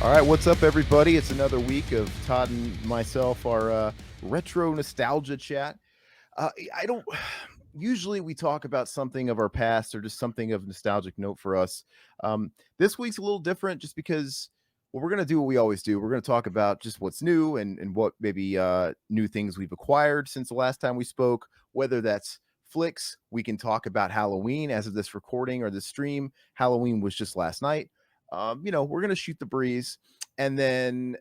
All right, what's up, everybody? It's another week of Todd and myself, our retro nostalgia chat. I don't usually we talk about something of our past or just something of nostalgic note for us. This week's a little different just because well, we're going to do what we always do. We're going to talk about just what's new and what maybe new things we've acquired since the last time we spoke, whether that's flicks. We can talk about Halloween as of this recording or this stream. Halloween was just last night. We're going to shoot the breeze. And then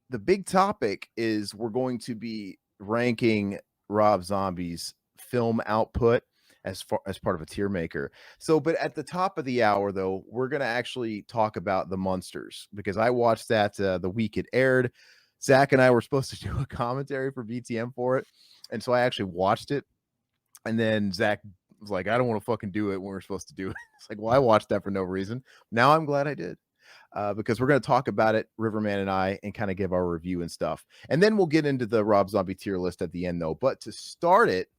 the big topic is we're going to be ranking Rob Zombie's film output as far as part of a tier maker. So, but at the top of the hour, though, we're going to actually talk about the Munsters because I watched that the week it aired. Zach and I were supposed to do a commentary for BTM for it. And so I actually watched it. And then Zach was like, I don't want to fucking do it when we're supposed to do it. It's like, well, I watched that for no reason. Now I'm glad I did. Because we're going to talk about it, Riverman and I, and kind of give our review and stuff. And then we'll get into the Rob Zombie tier list at the end, though. But to start it,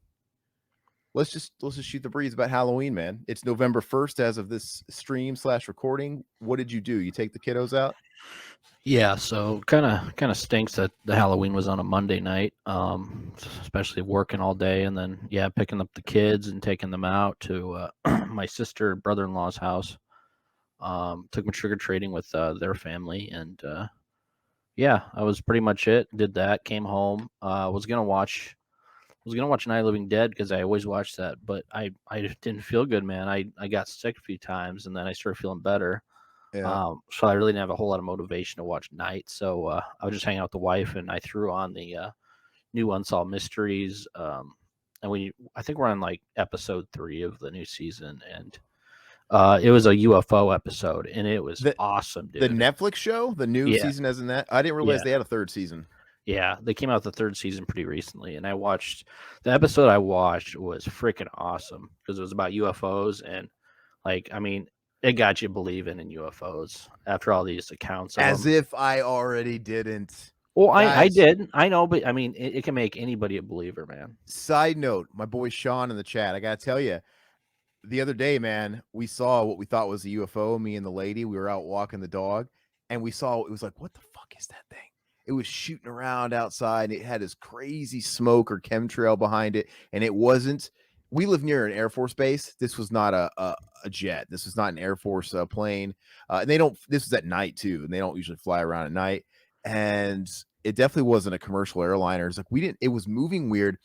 let's just shoot the breeze about Halloween, man. It's November 1st as of this stream/recording. What did you do? You take the kiddos out? Yeah, so kind of stinks that the Halloween was on a Monday night, especially working all day, and then picking up the kids and taking them out to my sister brother-in-law's house. Took them trick or treating with their family, and that was pretty much it. Did that, came home. Was gonna watch Night of the Living Dead because I always watch that, but I didn't feel good, man. I got sick a few times, and then I started feeling better. Yeah. So I really didn't have a whole lot of motivation to watch Night. So I was just hanging out with the wife, and I threw on the new Unsolved Mysteries. And I think we're on like episode 3 of the new season, and it was a UFO episode, and it was awesome, dude. The Netflix show, the new season, as in that? I didn't realize they had a third season. Yeah, they came out the 3rd season pretty recently, and the episode I watched was freaking awesome because it was about UFOs, and it got you believing in UFOs after all these accounts. As if I already didn't. Well, I did. I know, but I mean, it can make anybody a believer, man. Side note, my boy Sean in the chat, I got to tell you, the other day, man, we saw what we thought was a UFO, me and the lady. We were out walking the dog, and we saw it was like, what the fuck is that thing? It was shooting around outside, and it had this crazy smoke or chemtrail behind it, and it wasn't. We live near an Air Force base. This was not a jet. This was not an Air Force plane. And they don't. This was at night too, and they don't usually fly around at night. And it definitely wasn't a commercial airliner. It's like we didn't. It was moving weird.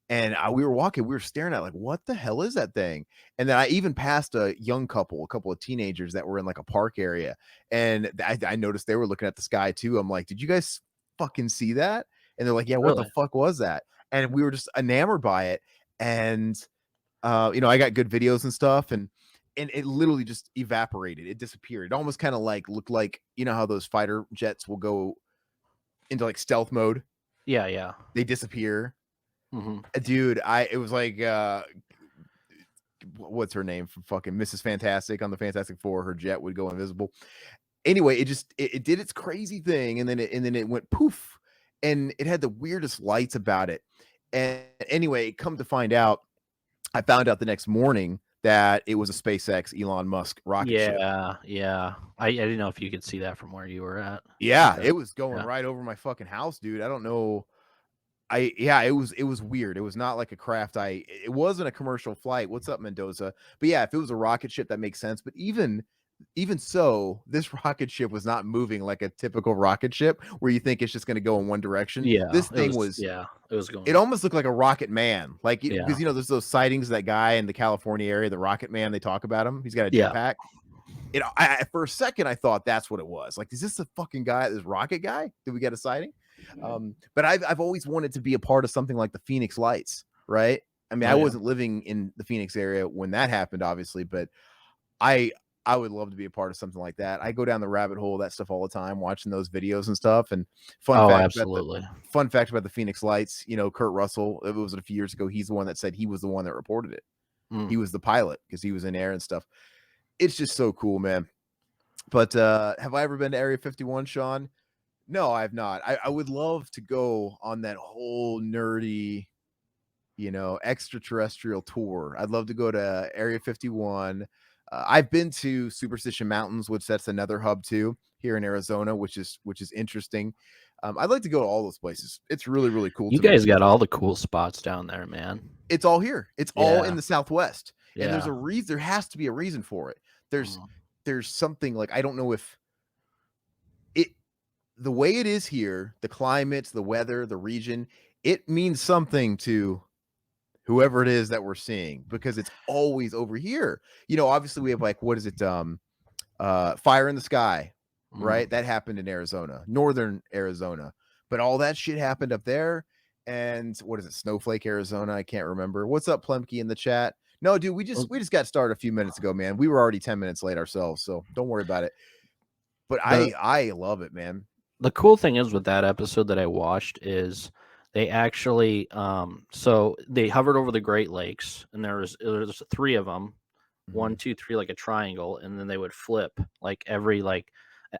And we were walking, we were staring at like, what the hell is that thing? And then I even passed a couple of teenagers that were in like a park area. And I noticed they were looking at the sky too. I'm like, did you guys fucking see that? And they're like, yeah, what the fuck was that? And we were just enamored by it. And, I got good videos and stuff. And it literally just evaporated. It disappeared. It almost kind of like looked like, how those fighter jets will go into like stealth mode. Yeah. They disappear. Mm-hmm. Dude, it was like what's her name from fucking Mrs. Fantastic on the Fantastic Four? Her jet would go invisible. Anyway, it did its crazy thing, and then it went poof, and it had the weirdest lights about it. And anyway, come to find out, I found out the next morning that it was a SpaceX Elon Musk rocket ship. Yeah. I didn't know if you could see that from where you were at. Yeah, it was going right over my fucking house, dude. I don't know. It was weird. It was not like a craft. It wasn't a commercial flight. What's up, Mendoza? But yeah, if it was a rocket ship, that makes sense. But even so, this rocket ship was not moving like a typical rocket ship where you think it's just going to go in one direction. Yeah, This thing it was going. It almost looked like a rocket man, like because Yeah. there's those sightings of that guy in the California area, the Rocket Man. They talk about him. He's got a jetpack. For a second, I thought that's what it was. Like, is this the fucking guy? This rocket guy? Did we get a sighting? But I've always wanted to be a part of something like the Phoenix Lights, right? I mean, I wasn't living in the Phoenix area when that happened, obviously, but I would love to be a part of something like that. I go down the rabbit hole of that stuff all the time, watching those videos and stuff. And fun fact about the Phoenix Lights, Kurt Russell, it was a few years ago. He's the one that said he was the one that reported it. He was the pilot because he was in air and stuff. It's just so cool, man. But have I ever been to Area 51, Sean? No, I have not. I would love to go on that whole nerdy, extraterrestrial tour. I'd love to go to Area 51, I've been to Superstition Mountains, which that's another hub too here in Arizona, which is interesting. I'd like to go to all those places. It's really really cool You to me. guys got all the cool spots down there, man. It's all here. It's all in Yeah. the Southwest, and there's Yeah. a reason. There has to be a reason for it. There's Mm. there's something like I don't know if it the way it is here, the climates, the weather, the region, it means something to whoever it is that we're seeing because it's always over here. Obviously we have like what is it? Fire in the Sky, right? Mhm. That happened in Arizona, northern Arizona. But all that shit happened up there. And what is it? Snowflake, Arizona. I can't remember. What's up, Plemke in the chat? No, dude, we just Well, we just got started a few minutes ago, man. We were already 10 minutes late ourselves, so don't worry about it. But the I love it, man. the cool thing is with that episode that I watched is they actually so they hovered over the Great Lakes, and there's three of them, one, Mhm, two, three, like a triangle, and then they would flip like every like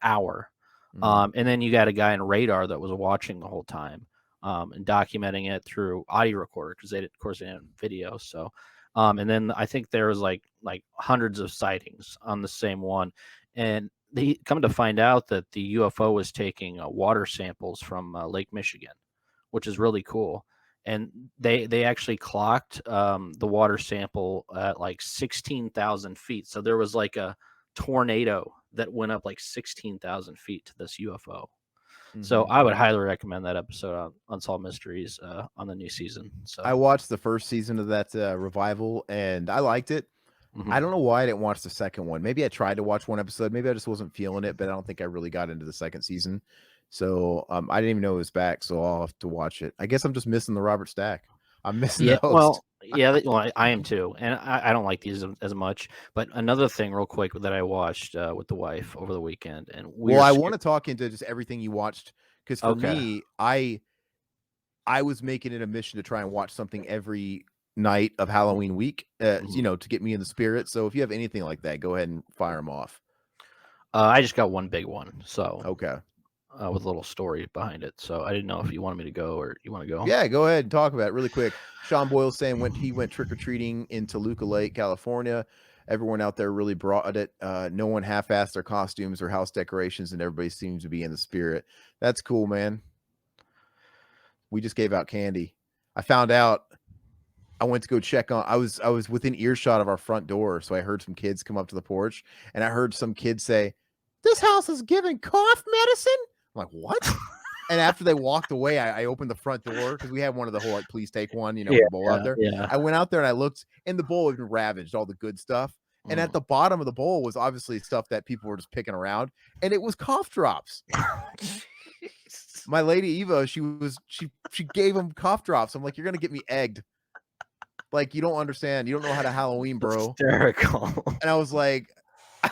hour. mhm, And then you got a guy in radar that was watching the whole time, and documenting it through audio recorder because of course, they didn't have video. So, and then I think there was like hundreds of sightings on the same one, and they come to find out that the UFO was taking water samples from Lake Michigan, which is really cool. And they actually clocked the water sample at like 16,000 feet. So there was like a tornado that went up like 16,000 feet to this UFO. So mhm. I would highly recommend that episode on Unsolved Mysteries on the new season. I So watched the first season of that revival and I liked it. I don't mhm. know why I didn't watch the second one. Maybe I tried to watch one episode. Maybe I just wasn't feeling it, but I don't think I really got into the second season. So I didn't even know it was back. So I'll have to watch it. I guess I'm just missing the Robert Stack. I'm missing Yeah, the host. well, yeah, well, I am too, and I don't like these as much. But another thing, real quick, that I watched with the wife over the weekend, and we Well, are I want scared. to talk into just everything you watched because for Okay. me, I was making it a mission to try and watch something every night of Halloween week, Mhm. to get me in the spirit. So if you have anything like that, go ahead and fire them off. I just got one big one, so Okay. with a little story behind it. So I didn't know if you wanted me to go or you want to go. Yeah, go ahead and talk about it really quick. Sean Boyle saying he went trick or treating in Toluca Lake, California. Everyone out there really brought it. No one half-assed their costumes or house decorations, and everybody seems to be in the spirit. That's cool, man. We just gave out candy. I found out. I went to go check on. I was within earshot of our front door, so I heard some kids come up to the porch, and I heard some kids say, "This house is giving cough medicine." I'm like, "What?" And after they walked away, I opened the front door because we had one of the whole like, "Please take one," with Yeah, the bowl out there. yeah. I went out there and I looked, and the bowl had been ravaged, all the good stuff. And at Mm. the bottom of the bowl was obviously stuff that people were just picking around, and it was cough drops. My lady Eva, she gave him cough drops. I'm like, "You're gonna get me egged. Like, you don't understand. You don't know how to Halloween, bro." Hysterical. And I was like, and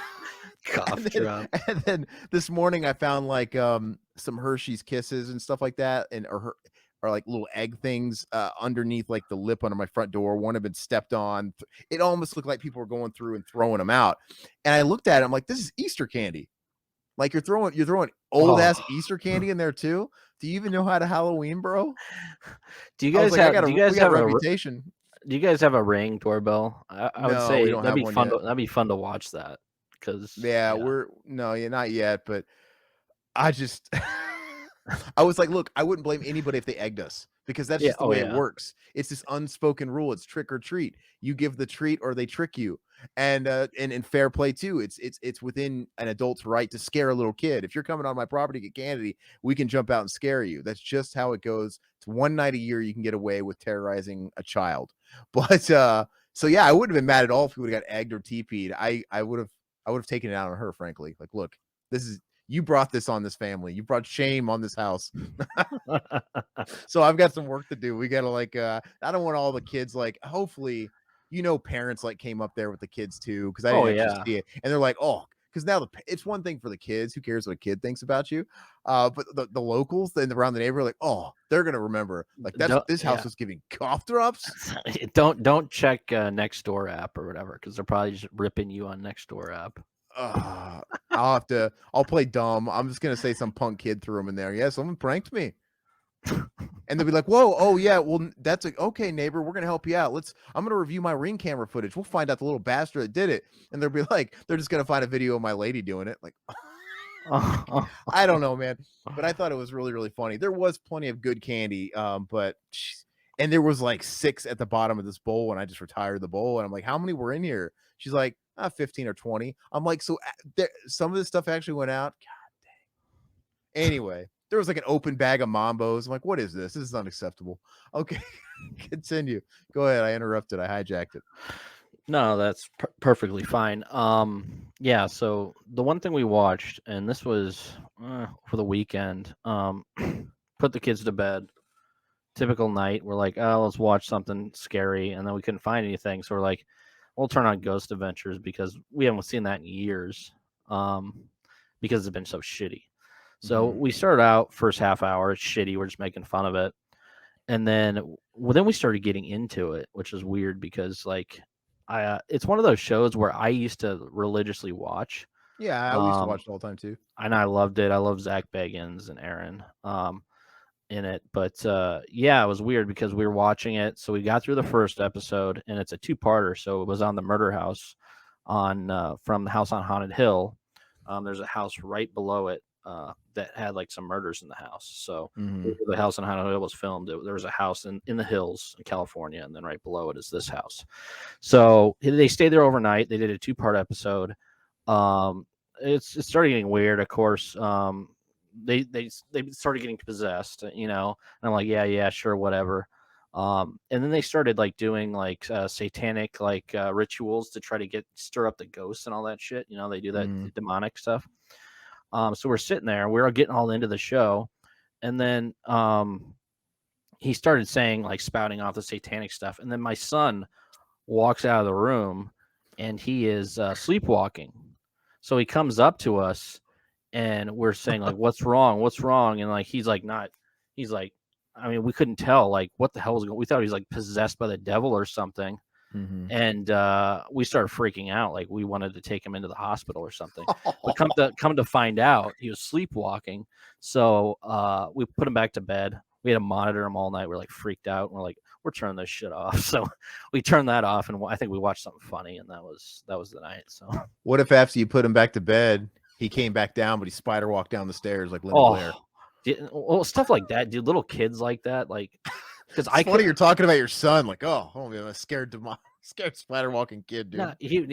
Cough then drop. and then this morning I found like some Hershey's Kisses and stuff like that, and or like little egg things underneath like the lip under my front door. One had been stepped on. It almost looked like people were going through and throwing them out. And I looked at it, I'm like, this is Easter candy. Like you're throwing old Oh. ass Easter candy in there too. Do you even know how to Halloween, bro? Do you I was guys like, have do you we guys got a have reputation. do you guys have a Ring doorbell? I would No, we say don't have one yet. that'd be fun to watch that because Yeah, yeah. we're no, yeah, not yet, but I just I was like, "Look, I wouldn't blame anybody if they egged us because that's Yeah, just the oh way it yeah. works. It's this unspoken rule. It's trick or treat. You give the treat or they trick you." And fair play too. It's within an adult's right to scare a little kid. If you're coming on my property to get candy, we can jump out and scare you. That's just how it goes. It's one night a year you can get away with terrorizing a child. But so yeah, I wouldn't have been mad at all if we would have got egged or TP'd. I would have taken it out on her, frankly. Like, look, this is you brought this on this family. You brought shame on this house. So I've got some work to do. We gotta like I don't want all the kids like hopefully, parents like came up there with the kids too, because I Oh didn't actually yeah. see it. And they're like, oh, because now it's one thing for the kids. Who cares what a kid thinks about you? But the locals then around the neighborhood, like, oh, they're gonna remember. Like that's Don't what this house yeah. was giving cough drops. Don't check Nextdoor app or whatever because they're probably just ripping you on Nextdoor app. Uh, I'll play dumb. I'm just gonna say some punk kid threw him in there. Yeah, someone pranked me. And they'll be like, "Whoa, oh yeah, well that's like okay, neighbor, we're gonna help you out. I'm gonna review my Ring camera footage. We'll find out the little bastard that did it." And they'll be like, they're just gonna find a video of my lady doing it. Like, I don't know, man, but I thought it was really, really funny. There was plenty of good candy, but and there was like 6 at the bottom of this bowl, and I just retired the bowl, and I'm like, "How many were in here?" She's like, 15 or 20. I'm like, "So some of this stuff actually went out." Anyway, there was like an open bag of Mambos. I'm like, "What is this? This is unacceptable." Okay, continue. Go ahead. I interrupted. I hijacked it. No, that's perfectly fine. Yeah. So the one thing we watched, and this was for the weekend, put the kids to bed. Typical night. We're like, oh, let's watch something scary, and then we couldn't find anything, so we're like, we'll turn on Ghost Adventures because we haven't seen that in years, because it's been so shitty. So Mhm. we started out first half hour, it's shitty. We're just making fun of it, and then we started getting into it, which is weird because like, it's one of those shows where I used to religiously watch, Yeah, we used to um, watch it all the time too. and I loved it. I love Zach Bagans and Aaron. In it. But yeah, it was weird because we were watching it. So we got through the first episode, and it's a two-parter. So it was on the murder house on from the house on Haunted Hill. There's a house right below it that had like some murders in the house. So Mhm. the house on Haunted Hill was filmed. There was a house in the hills in California, and then right below it is this house. So they stayed there overnight. They did a two-part episode. Um, it started getting weird, of course. They started getting possessed, and I'm like, yeah, sure, whatever. And then they started like doing like satanic like rituals to try to stir up the ghosts and all that shit. They do that Mhm. demonic stuff. So we're sitting there, we're getting all into the show, and then he started saying like spouting off the satanic stuff, and then my son walks out of the room, and he is sleepwalking. So he comes up to us, and we're saying like, what's wrong, and like he's like not he's like, I mean, we couldn't tell like what the hell was going. We thought he was like possessed by the devil or something, Mhm. and we started freaking out, like we wanted to take him into the hospital or something. But come to find out, he was sleepwalking. So we put him back to bed. We had to monitor him all night. We're like freaked out, and we're like, we're turning this shit off. So we turned that off, and I think we watched something funny, and that was the night. So What if after you put him back to bed, he came back down, but he spider walked down the stairs like Linda Blair? oh, well, stuff like that, dude. Little kids like that, like, because It's I could funny you're talking about your son, like, oh man, a scared scared spider walking kid, not dude.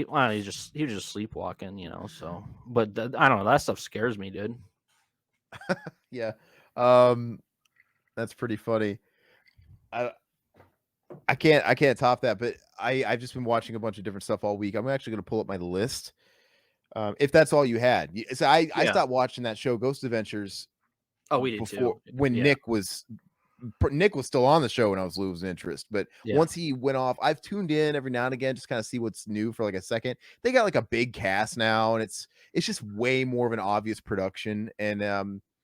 well, he was just sleepwalking, So, but I don't know, that stuff scares me, dude. Yeah. Um, that's pretty funny. I I can't top that, but I've just been watching a bunch of different stuff all week. I'm actually gonna pull up my list. If that's all you had. So I Yeah. stopped watching that show, Ghost Adventures, Oh, we did before too. when Yeah. Nick was still on the show when I was losing interest, but Yeah. once he went off, I've tuned in every now and again, just kind of see what's new for like a second. They got like a big cast now, and it's just way more of an obvious production. And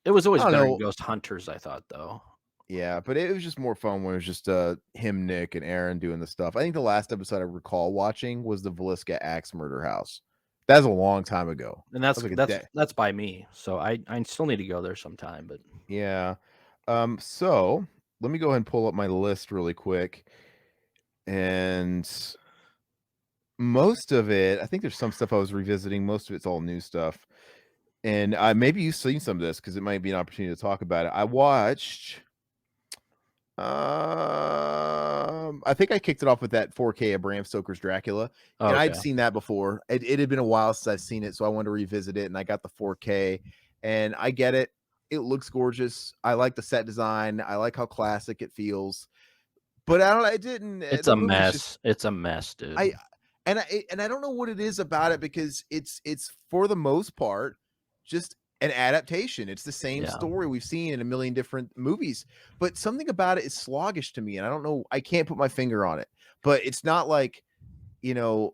It was I always don't better than know, Ghost Hunters, I thought, though. yeah, but it was just more fun when it was just him, Nick, and Aaron doing the stuff. I think the last episode I recall watching was the Velisca Axe Murder House. That was a long time ago. And That that's was like a that's day. that's by me. So I still need to go there sometime, but Yeah. So let me go ahead and pull up my list really quick. And most of it, I think there's some stuff I was revisiting. Most of it's all new stuff. And maybe you've seen some of this because it might be an opportunity to talk about it. I watched I think I kicked it off with that 4K of Bram Stoker's Dracula, oh, and I'd okay. seen that before. It had been a while since I've seen it, so I wanted to revisit it, and I got the 4K, and I get it. It looks gorgeous. I like the set design. I like how classic it feels. But I don't know, it didn't It's the a movie's just mess. It's a mess, dude. I and I don't know what it is about it because it's for the most part just an adaptation. It's the same Yeah. story we've seen in a million different movies, but something about it is sluggish to me, and I don't know. I can't put my finger on it, but it's not like you know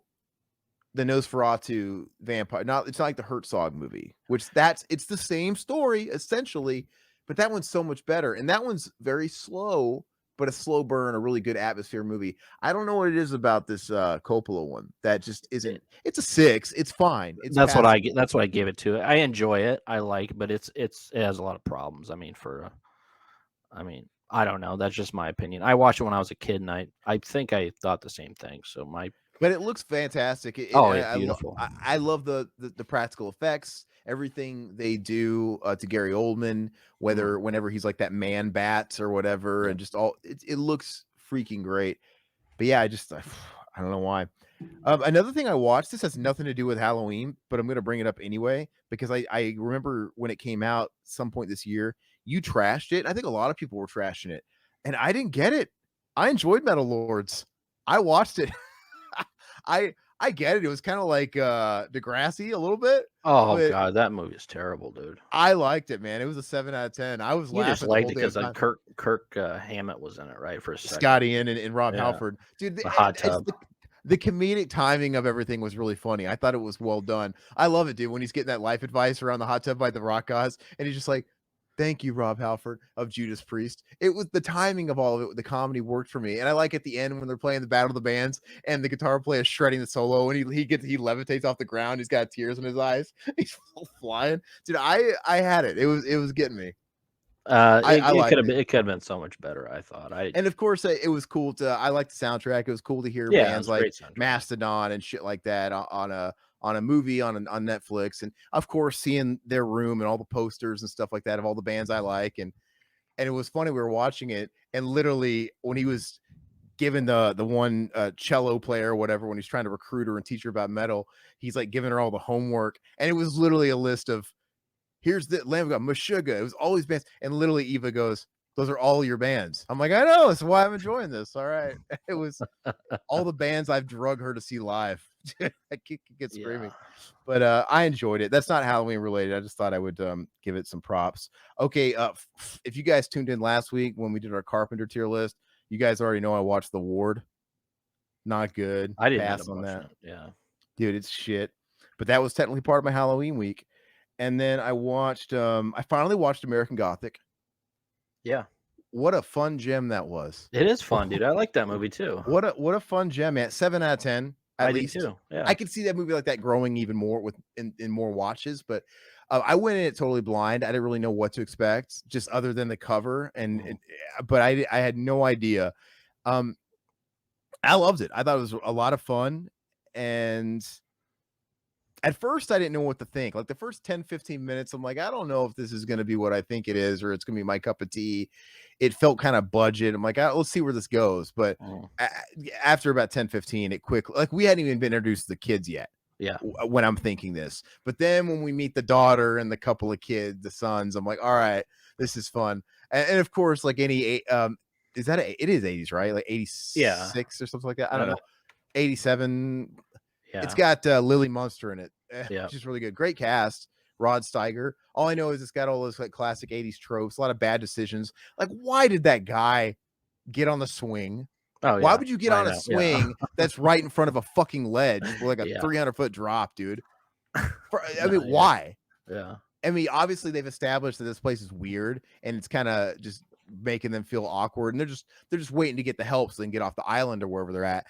the Nosferatu vampire. Not it's not like the Herzog movie, which it's the same story essentially, but that one's so much better, and that one's very slow, but a slow burn, a really good atmosphere movie. I don't know what it is about this Coppola one that just isn't. It, It's a 6. It's fine. It's that's what I passable. get. That's what I gave it to. I enjoy it. I like, but it has a lot of problems. I mean, I mean, I don't know. That's just my opinion. I watched it when I was a kid, and I think I thought the same thing. So my But it looks fantastic. oh yeah, beautiful. I love the practical effects, everything they do to Gary Oldman, Mm, whenever he's like that man bat or whatever, yeah. and just all it looks freaking great. But yeah, I don't know why. Another thing I watched, this has nothing to do with Halloween, but I'm gonna bring it up anyway because I remember when it came out some point this year, you trashed it. I think a lot of people were trashing it, and I didn't get it. I enjoyed Metal Lords. I watched it. I get it. It was kind of like Degrassi a little bit, Oh but god, that movie is terrible, dude. I liked it, man. It was a 7 out of 10. I was You just laughing the liked whole it damn because time. Kirk Hammett was in it, right, for a second. Scotty and Rob Yeah, Halford. Dude, the hot it's tub. the comedic timing of everything was really funny. I thought it was well done. I love it, dude, when he's getting that life advice around the hot tub by the rock gods, and he's just like, "Thank you, Rob Halford of Judas Priest." It was the timing of all of it, the comedy worked for me, and I like at the end when they're playing the Battle of the Bands and the guitar player is shredding the solo, and he levitates off the ground. He's got tears in his eyes. He's flying. Dude, I had it. It was getting me. I It could liked have it. been so much better. I thought. And of course, it was cool to I like the soundtrack. It was cool to hear Yeah, it bands was a like great soundtrack. Mastodon and shit like that on a movie on Netflix, and of course, seeing their room and all the posters and stuff like that of all the bands I like, and it was funny. We were watching it, and literally when he was given the one cello player or whatever, when he's trying to recruit her and teach her about metal, he's like giving her all the homework, and it was literally a list of here's the Lamb of God, Meshuggah. It was all these bands, and literally Eva goes, "Those are all your bands." I'm like, I know, that's why I'm enjoying this. All right, it was all the bands I've drug her to see live. I get Yeah, screaming, but I enjoyed it. That's not Halloween related. I just thought I would give it some props. Okay, if you guys tuned in last week when we did our Carpenter tier list, you guys already know I watched The Ward. Not good. I didn't end Pass up on watching that, it. Yeah, dude. It's shit. But that was technically part of my Halloween week. And then I finally watched American Gothic. yeah. What a fun gem that was. It is fun, dude. I like that movie too. What a fun gem, man. 7 out of 10 I at do least. too. I Yeah. could see that movie like that growing even more with in more watches, but I went in it totally blind. I didn't really know what to expect, just other than the cover, Mhm. but I had no idea. Um, I loved it. I thought it was a lot of fun, and at first I didn't know what to think. Like the first 10, 15 minutes, I'm like, I don't know if this is going to be what I think it is, or it's going to be my cup of tea. It felt kind of budget. I'm like, let's see where this goes. But Mhm. after about 10, 15, it quickly, like we hadn't even been introduced to the kids yet Yeah. when I'm thinking this. But then when we meet the daughter and the couple of kids, the sons, I'm like, all right, this is fun. And of course, like it is 80s, right? Like Yeah. 86 or something like that. I don't Uh, know. 87. It's yeah. got Lily Munster in it, Yeah. which is really good. Great cast. Rod Steiger. All I know is it's got all those like classic 80s tropes, a lot of bad decisions. Like, why did that guy get on the swing? Oh Why yeah. would you get I on a know. Yeah. swing that's right in front of a fucking ledge with like a Yeah. 300-foot drop, dude? I No, mean, yeah. why? Yeah. I mean, obviously they've established that this place is weird and it's kind of just making them feel awkward, and they're just waiting to get the help so they can get off the island or wherever they're at.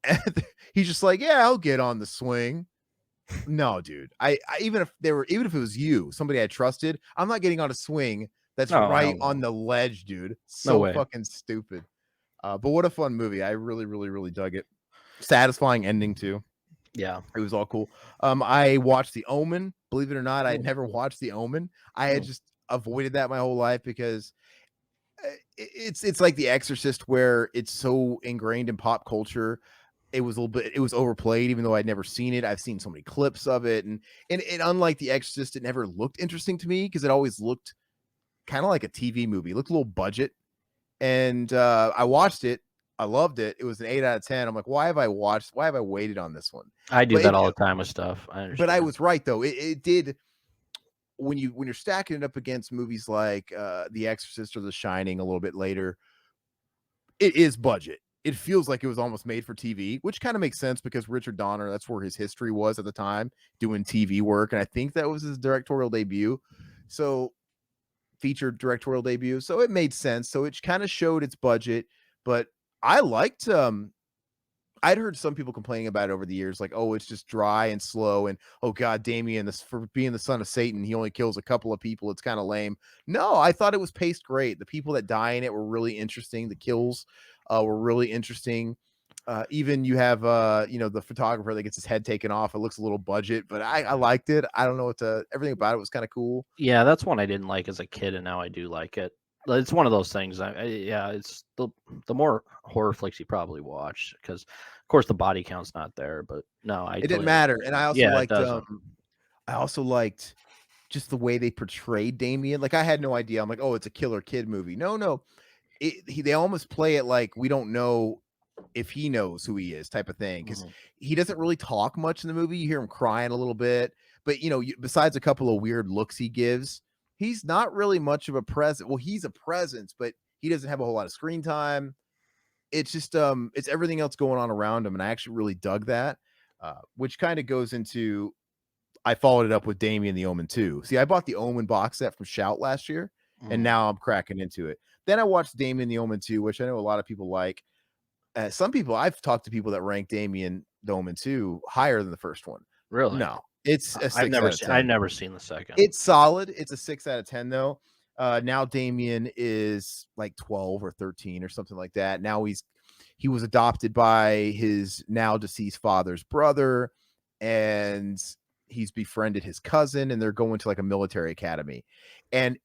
And he's just like, yeah, I'll get on the swing. No, dude. I even if it was you, somebody I trusted, I'm not getting on a swing that's No, hell right on no. the ledge, dude. No So way. fucking stupid. But what a fun movie. I really, really, really dug it. Satisfying ending too. Yeah. It was all cool. I watched The Omen. Believe it or not, I had Mm, never watched The Omen. I had mm. just avoided that my whole life because it's like The Exorcist, where it's so ingrained in pop culture. It was overplayed, even though I'd never seen it. I've seen so many clips of it, and unlike The Exorcist, it never looked interesting to me because it always looked kind of like a TV movie. It looked a little budget, and I watched it. I loved it. It was an 8 out of 10. I'm like, why have I waited on this one? I do But that all the time with stuff. I but I understand. was right though. It did when you're stacking it up against movies like The Exorcist or The Shining a little bit later. It is budget. It feels like it was almost made for TV, which kind of makes sense because Richard Donner, that's where his history was at the time, doing TV work. And I think that was his directorial debut. So, featured directorial debut. So, it made sense. So, it kind of showed its budget. But I liked I'd heard some people complaining about it over the years, like, "Oh, it's just dry and slow," and, "Oh god, Damien, this for being the son of Satan, he only kills a couple of people, it's kinda lame." No, I thought it was paced great. The people that die in it were really interesting. The kills, were really interesting. Even you have, the photographer that gets his head taken off. It looks a little budget, but I liked it. I don't know what to everything about it was kinda cool. Yeah, that's one I didn't like as a kid, and now I do like it. But it's one of those things. Yeah, it's the more horror flicks you probably watch because, of course, the body count's not there. But no, I It didn't totally matter, understand and that. Yeah, it doesn't. I also liked just the way they portrayed Damien. Like, I had no idea. I'm like, "Oh, it's a killer kid movie." No, no. They almost play it like we don't know if he knows who he is type of thing, because Mhm. he doesn't really talk much in the movie. You hear him crying a little bit, but besides a couple of weird looks he gives, he's not really much of a presence. Well, he's a presence, but he doesn't have a whole lot of screen time. It's just it's everything else going on around him, and I actually really dug that. Which kind of goes into I followed it up with Damien the Omen 2. See, I bought the Omen box set from Shout last year, and Mhm. now I'm cracking into it. Then I watched Damien the Omen 2, which I know a lot of people like. Some people I've talked to people that rank Damien the Omen 2 higher than the first one. Really, No, it's a I've 6 never out of seen. I've 10. never seen the second. It's solid. It's a 6 out of 10 though. Now Damien is like 12 or 13 or something like that. Now he was adopted by his now deceased father's brother, and he's befriended his cousin, and they're going to like a military academy. And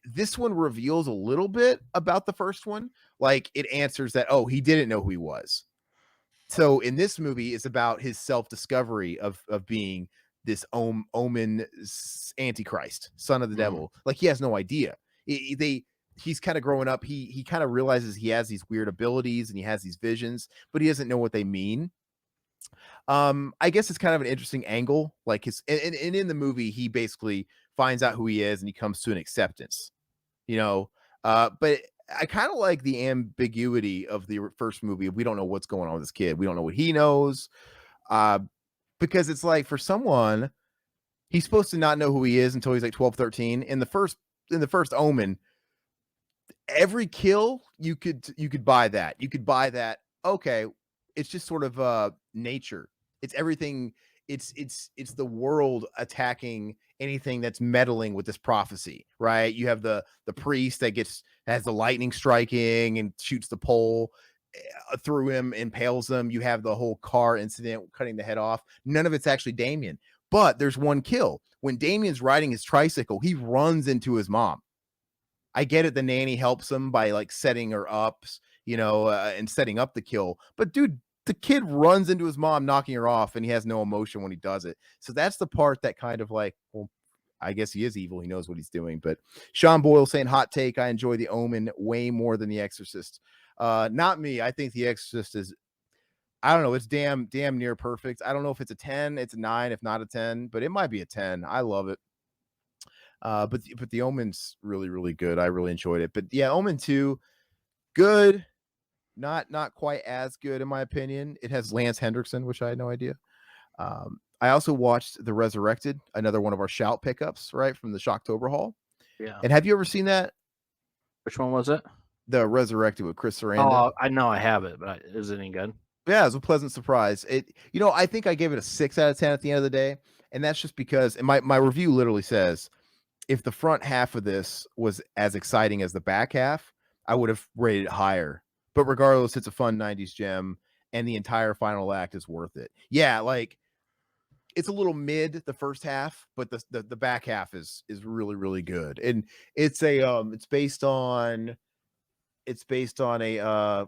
this one reveals a little bit about the first one. Like, it answers that, oh, he didn't know who he was. So in this movie, it's about his self-discovery of being this omen antichrist, son of the Mm. devil. Like, he has no idea. He's kind of growing up. He kind of realizes he has these weird abilities and he has these visions, but he doesn't know what they mean. I guess it's kind of an interesting angle. Like, his and in the movie, he basically finds out who he is and he comes to an acceptance. You know, but I kind of like the ambiguity of the first movie. We don't know what's going on with this kid. We don't know what he knows. Uh, because it's like, for someone, he's supposed to not know who he is until he's like 12, 13. In the first Omen, every kill you could buy that. You could buy that. Okay, it's just sort of nature. It's everything. It's the world attacking anything that's meddling with this prophecy, right? You have the priest that has the lightning striking and shoots the pole through him, impales him. You have the whole car incident cutting the head off. None of it's actually Damien, but there's one kill when Damien's riding his tricycle. He runs into his mom. I get it. The nanny helps him by like setting her up, and setting up the kill. But dude, the kid runs into his mom, knocking her off, and he has no emotion when he does it. So that's the part that kind of like, well, I guess he is evil. He knows what he's doing. But Sean Boyle saying, hot take, I enjoy The Omen way more than The Exorcist. Not me. I think The Exorcist is, I don't know, it's damn near perfect. I don't know if it's a 10, it's a 9, if not a 10, but it might be a 10. I love it. But the Omen's really, really good. I really enjoyed it. But yeah, Omen 2, good, not quite as good in my opinion. It has Lance Hendrickson, which I had no idea. I also watched The Resurrected, another one of our shout pickups, right, from the Shocktober Hall. Yeah. And have you ever seen that? Which one was it? The Resurrected with Chris Sarandon? Oh, I know I have it, but is it any good? Yeah, it was a pleasant surprise. I think I gave it a 6 out of 10 at the end of the day, and that's just because, and my review literally says, if the front half of this was as exciting as the back half, I would have rated it higher. But regardless, it's a fun 90s gem, and the entire final act is worth it. Yeah, like, it's a little mid the first half, but the back half is really, really good. And it's based on a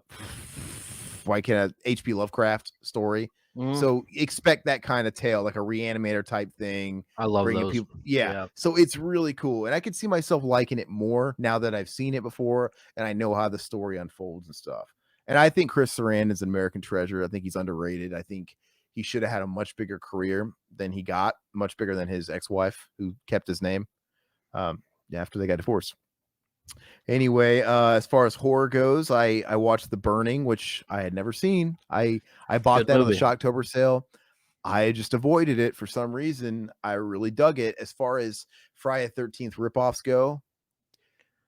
why can't HP Lovecraft story. Mm, So expect that kind of tale, like a reanimator type thing, I love bringing those. people. Yeah. Yeah. So it's really cool. And I could see myself liking it more now that I've seen it before and I know how the story unfolds and stuff. And I think Chris Sarandon is an American treasure. I think he's underrated. I think he should have had a much bigger career than he got, much bigger than his ex-wife who kept his name after they got divorced. Anyway, as far as horror goes, I watched The Burning, which I had never seen. I bought Good that on the movie. Shocktober sale. I just avoided it for some reason. I really dug it. As far as Friday the 13th ripoffs go,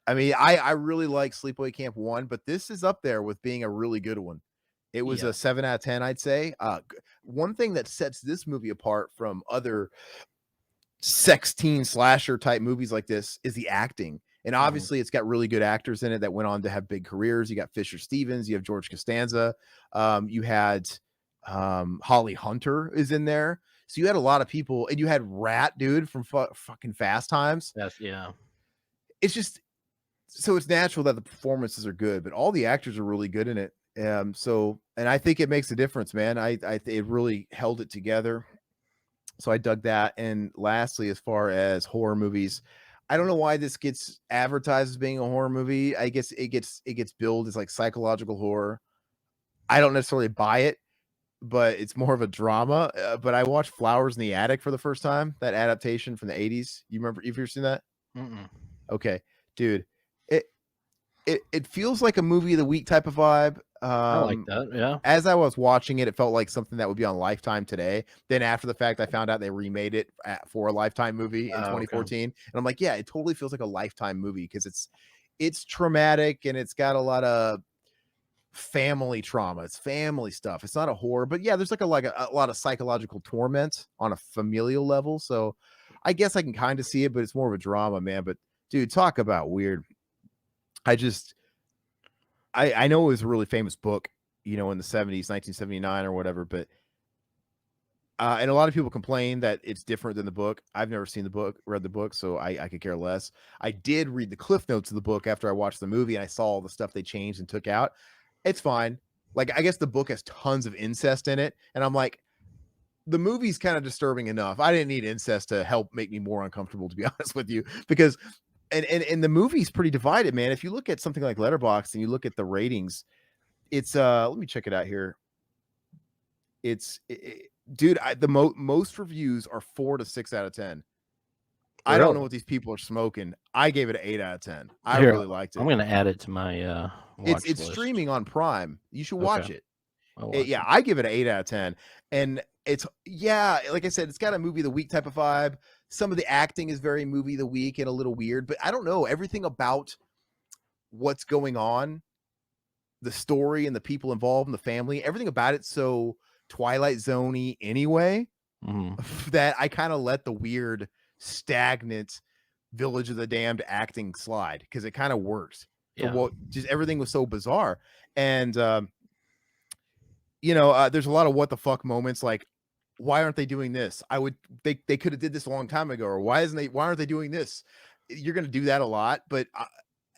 I mean, I really like Sleepaway Camp 1, but this is up there with being a really good one. It was Yeah. a 7 out of 10, I'd say. One thing that sets this movie apart from other sex teen slasher type movies like this is the acting. And Mhm. obviously, it's got really good actors in it that went on to have big careers. You got Fisher Stevens, you have George Costanza, you had Holly Hunter is in there. So you had a lot of people, and you had Rat dude from fucking Fast Times. That's yeah. It's just so it's natural that the performances are good, but all the actors are really good in it. So and I think it makes a difference, man. It really held it together. So I dug that. And lastly, as far as horror movies, I don't know why this gets advertised as being a horror movie. I guess it gets billed as like psychological horror. I don't necessarily buy it, but it's more of a drama. But I watched Flowers in the Attic for the first time. That adaptation from the '80s. You remember? You've ever seen that? Mm-mm. Okay, dude. It it feels like a movie of the week type of vibe. I like that. Yeah. As I was watching it, it felt like something that would be on Lifetime today. Then after the fact, I found out they remade it for a Lifetime movie in Okay. 2014, and I'm like, yeah, it totally feels like a Lifetime movie because it's traumatic and it's got a lot of family trauma. It's family stuff. It's not a horror, but yeah, there's like a lot of psychological torment on a familial level. So I guess I can kind of see it, but it's more of a drama, man. But dude, talk about weird. I just I know it was a really famous book, in the 70s, 1979 or whatever, but and a lot of people complain that it's different than the book. I've never seen the book, read the book, so I could care less. I did read the cliff notes of the book after I watched the movie, and I saw all the stuff they changed and took out. It's fine. Like, I guess the book has tons of incest in it, and I'm like, the movie's kind of disturbing enough. I didn't need incest to help make me more uncomfortable, to be honest with you, because and the movie's pretty divided, man. If you look at something like Letterboxd and you look at the ratings, it's let me check it out here. Dude, the most reviews are 4 to 6 out of 10. I don't know Really? what these people are smoking. I gave it an 8 out of 10. I Here, really liked I'm it. gonna add it to my It's watch it's list. streaming on Prime. You should Okay, watch it. I'll watch Yeah, it. I give it an 8 out of 10. And it's yeah, like I said, it's got a movie of the week type of vibe. Some of the acting is very movie of the week and a little weird, but I don't know. Everything about what's going on, the story and the people involved and the family, everything about it so Twilight Zoney anyway, Hmm. that I kind of let the weird, stagnant Village of the Damned acting slide because it kind of works for Yeah. what just everything was so bizarre. And there's a lot of what the fuck moments like why aren't they doing this? They could have did this a long time ago, or why aren't they doing this? You're gonna do that a lot, but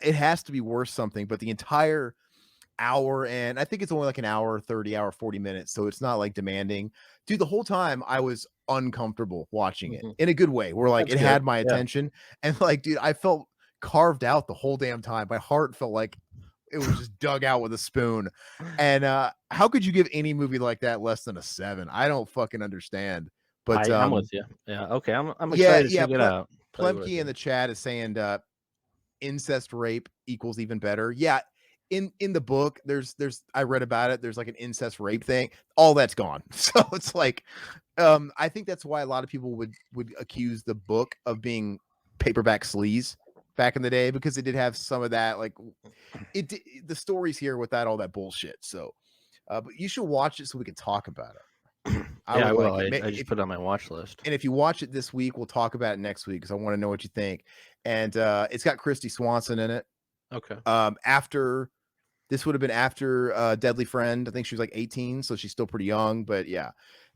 it has to be worth something. But the entire hour, and I think it's only like an hour 30, hour 40 minutes, so it's not like demanding. Dude, the whole time I was uncomfortable watching it Hmm. in a good way, where like That's it good. had my Yeah. attention, and like, dude, I felt carved out the whole damn time. My heart felt like it was just dug out with a spoon. And how could you give any movie like that less than a 7? I don't fucking understand. But I'm with you. Yeah. Okay. I'm yeah, excited to yeah, check it out. Totally with Plemke in you. the chat is saying incest rape equals even better. Yeah, in the book, there's I read about it. There's like an incest rape thing. All that's gone. So it's like, I think that's why a lot of people would accuse the book of being paperback sleaze back in the day because it did have some of that. Like the stories here without all that bullshit. So, but you should watch it so we can talk about it. I Yeah, would I will. like it. I just If put it on my watch list. and if you watch it this week, we'll talk about it next week because I want to know what you think. And it's got Christy Swanson in it. Okay. After this would have been after Deadly Friend. I think she was like 18, so she's still pretty young. But yeah,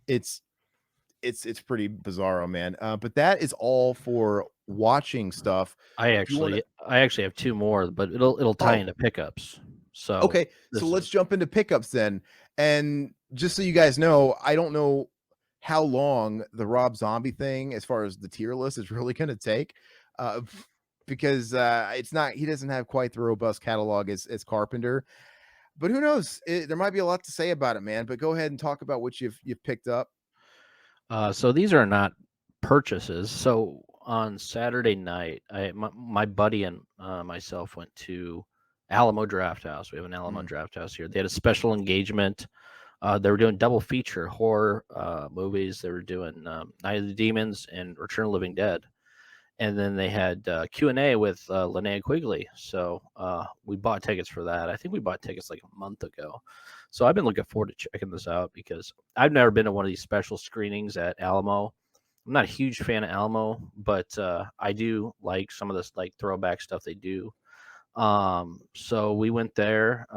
it's it's pretty bizarro, man. But that is all for watching stuff. Do you want to? I actually have two more, but it'll tie Oh, into pickups. So okay. So this let's is jump into pickups then. And just so you guys know, I don't know how long the Rob Zombie thing, as far as the tier list, is really going to take, uh, because it's not. He doesn't have quite the robust catalog as Carpenter. But who knows? There might be a lot to say about it, man. But go ahead and talk about what you've picked up. so these are not purchases. So on Saturday night, my buddy and myself went to Alamo Draft House. We have an Alamo Mm. Draft House here. They had a special engagement. They were doing double feature horror movies. They were doing Night of the Demons and Return of the Living Dead. And then they had Q&A with Linnea Quigley. So we bought tickets for that. I think we bought tickets like a month ago. So I've been looking forward to checking this out because I've never been to one of these special screenings at Alamo. I'm not a huge fan of Alamo, but I do like some of this like throwback stuff they do. So we went there,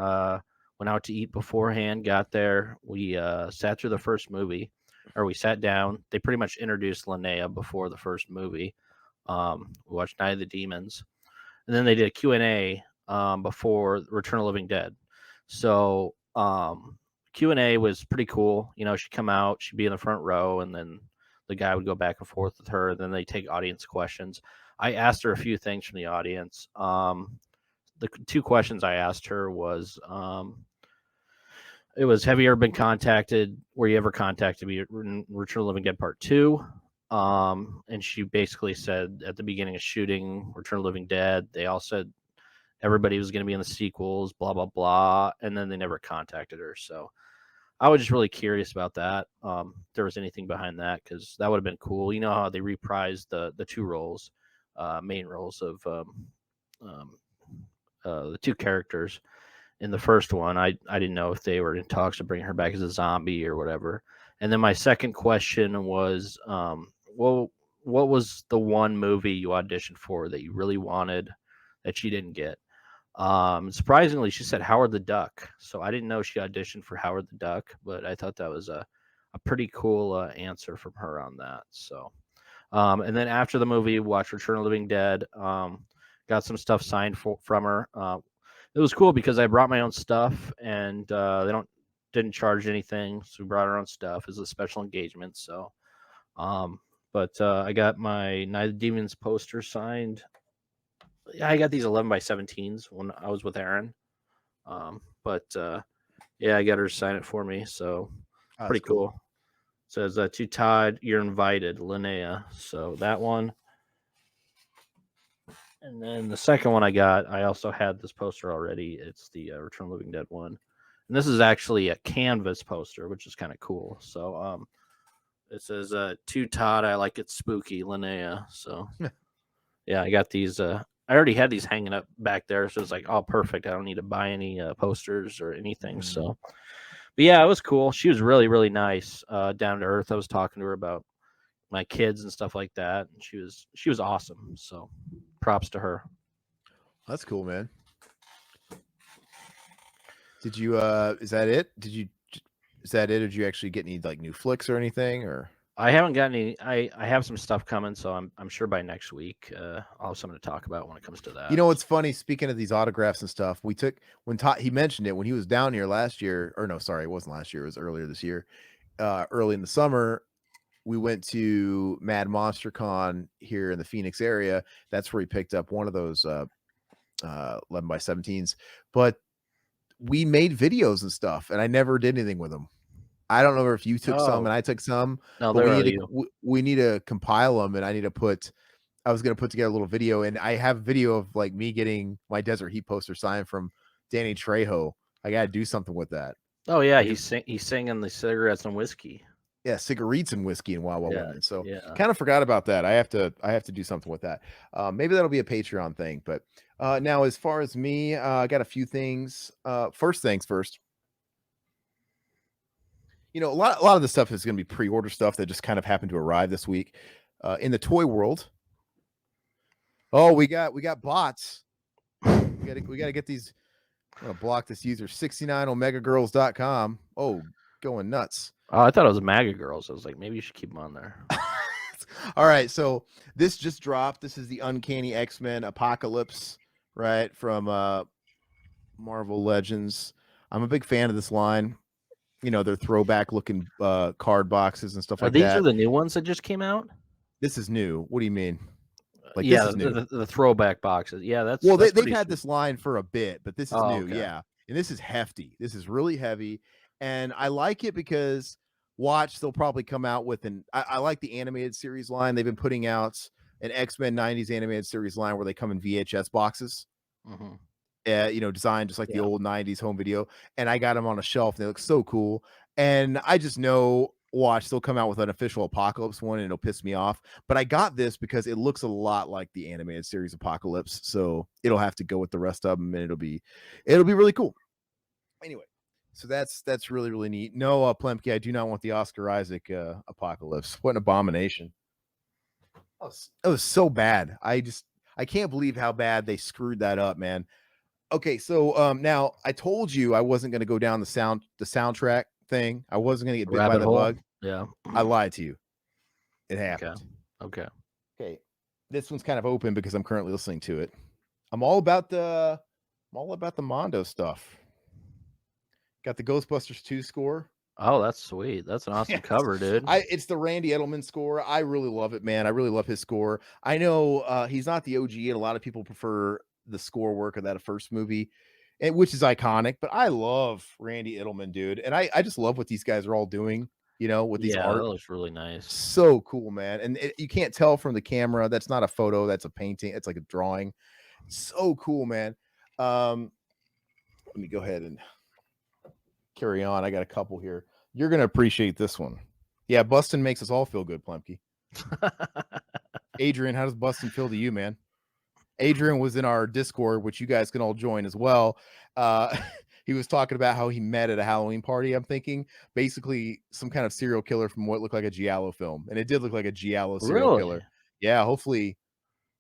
went out to eat beforehand, got there. We sat through the first movie, or we sat down. They pretty much introduced Linnea before the first movie. We watched Night of the Demons, and then they did a Q&A before Return of the Living Dead. So Q&A was pretty cool. You know, she'd come out, she'd be in the front row, and then the guy would go back and forth with her. Then they take audience questions. I asked her a few things from the audience. The two questions I asked her was, it was, have you ever been contacted? Were you ever contacted me in Return of the Living Dead Part 2? And she basically said at the beginning of shooting Return of the Living Dead, they all said everybody was going to be in the sequels, blah, blah, blah. And then they never contacted her. So I was just really curious about that. If there was anything behind that, because that would have been cool. You know how they reprised the two roles, main roles of the two characters in the first one. I didn't know if they were in talks to bring her back as a zombie or whatever. And then my second question was, well, what was the one movie you auditioned for that you really wanted that she didn't get? Surprisingly, she said Howard the Duck. So I didn't know she auditioned for Howard the Duck, but I thought that was a pretty cool answer from her on that. So, and then after the movie, watched Return of the Living Dead. Got some stuff signed from her. It was cool because I brought my own stuff, and they didn't charge anything, so we brought our own stuff as a special engagement. So, but I got my Night of the Demons poster signed. Yeah, I got these 11 by 17s when I was with Aaron. But yeah, I got her to sign it for me, so pretty cool. It says to Todd, you're invited, Linnea. So that one. And then the second one I also had this poster already. It's the Return of the Living Dead one. And this is actually a canvas poster, which is kind of cool. So it says to Todd, I like it spooky, Linnea. So yeah, I got these. I already had these hanging up back there. So it's like, oh, perfect. I don't need to buy any posters or anything. So, but yeah, it was cool. She was really, really nice, down to earth. I was talking to her about my kids and stuff like that. And she was awesome. So props to her. That's cool, man. Did you is that it? Is that it? Or did you actually get any like new flicks or anything? Or I haven't got any. I have some stuff coming, so I'm sure by next week I'll have something to talk about when it comes to that. you know what's funny? Speaking of these autographs and stuff, we took when Todd he mentioned it when he was down here last year, or no, sorry, it wasn't last year, it was earlier this year. Early in the summer, we went to Mad Monster Con here in the Phoenix area. That's where he picked up one of those 11 by 17s. But we made videos and stuff, and I never did anything with them. I don't know if you took some and I took some, No, but there are you. we need to compile them, and I need to put. I was gonna put together a little video, and I have video of like me getting my Desert Heat poster signed from Danny Trejo. I gotta do something with that. Oh yeah, Like, he's singing the cigarettes and whiskey. yeah, cigarettes and whiskey and Wild Wild Yeah, Women. So yeah. kind of forgot about that. I have to do something with that. Maybe that'll be a Patreon thing. But now, as far as me, I got a few things. First things first. You know, a lot of the stuff is going to be pre-order stuff that just kind of happened to arrive this week. In the toy world, oh, we got bots. We got to get these. I'm gonna block this user 69omegagirls.com. Oh, going nuts. Oh, I thought it was MAGA girls. I was like, maybe you should keep them on there. All right, so this just dropped. This is the Uncanny X-Men Apocalypse, right, from Marvel Legends. I'm a big fan of this line. You know, they're throwback looking card boxes and stuff like These that. are the new ones that just came out? This is new. What do you mean? Like, yeah, this is new. The throwback boxes. Yeah, that's Well, that's they've pretty had sweet. this line for a bit, but this is Oh, new. okay. Yeah, and this is hefty. This is really heavy, and I like it because watch they'll probably come out with I like the animated series line. They've been putting out an X-Men 90s animated series line where they come in VHS boxes. Mm-hmm. You know, designed just like the Yeah. old 90s home video, and I got them on a shelf and they look so cool. And I just know watch they'll come out with an official Apocalypse one and it'll piss me off. But I got this because it looks a lot like the animated series Apocalypse, so it'll have to go with the rest of them, and it'll be really cool. Anyway, So that's really, really neat. No, Plemke, I do not want the Oscar Isaac apocalypse. What an abomination. It was so bad. I can't believe how bad they screwed that up, man. Okay, so now I told you I wasn't gonna go down the soundtrack thing. I wasn't gonna get bit by Rabbit the hole. bug. Yeah. I lied to you. It Okay. happened. Okay. Okay. This one's kind of open because I'm currently listening to it. I'm all about the Mondo stuff. Got the Ghostbusters 2 score. Oh, that's sweet. That's an awesome cover, dude. It's the Randy Edelman score. I really love it, man. I really love his score. I know he's not the OG, and a lot of people prefer the score work of that first movie, which is iconic. But I love Randy Edelman, dude, and I just love what these guys are all doing. With these Yeah, that art, looks really nice. so cool, man. And you can't tell from the camera. That's not a photo. That's a painting. It's like a drawing. So cool, man. Let me go ahead and carry on. I got a couple here. You're gonna appreciate this one. Yeah, Bustin makes us all feel good, Plemke. Adrian, how does Bustin feel to you, man? Adrian was in our Discord, which you guys can all join as well. He was talking about how he met at a Halloween party. I'm thinking basically some kind of serial killer from what looked like a Giallo film, and it did look like a Giallo serial Really? killer. Yeah, hopefully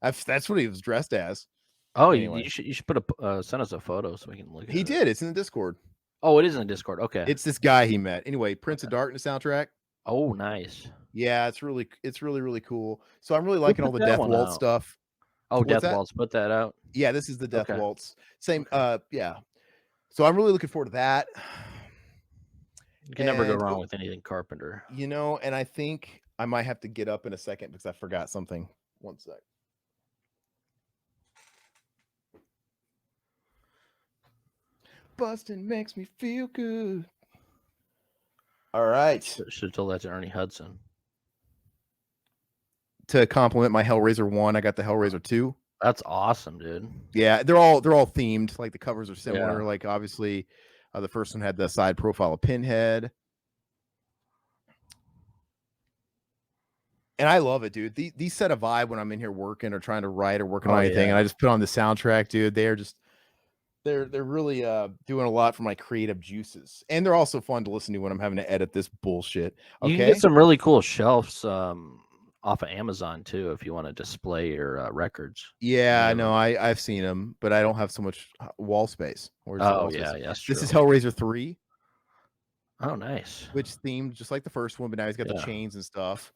that's what he was dressed as. Oh, Anyway, you should put a send us a photo so we can look at he it. did. It's in the Discord. Oh, it is in the Discord. Okay. It's this guy he met. Anyway, Prince of Darkness soundtrack. Oh, nice. Yeah, it's really, really cool. So I'm really Who liking all put the that Death one Waltz out? stuff. Oh, What's Death that? Waltz put that out. Yeah, this is the Death Okay. Waltz. Same. Okay. Yeah. So I'm really looking forward to that. You can never go And wrong with anything Carpenter. and I think I might have to get up in a second because I forgot something. One sec. Bustin' makes me feel good. All right. Should have told that to Ernie Hudson. To compliment my Hellraiser 1, I got the Hellraiser 2. That's awesome, dude. Yeah, they're all themed. Like the covers are similar. Yeah. Like obviously, the first one had the side profile of Pinhead. And I love it, dude. These set a vibe when I'm in here working or trying to write or working on anything, yeah. and I just put on the soundtrack, dude. They're really doing a lot for my creative juices, and they're also fun to listen to when I'm having to edit this bullshit. Okay, You can get some really cool shelves off of Amazon too if you want to display your records. Yeah, no, I've seen them, but I don't have so much wall space. Oh yeah, that's true. This is Hellraiser 3. Oh, nice. Which themed just like the first one, but now he's got the chains and stuff.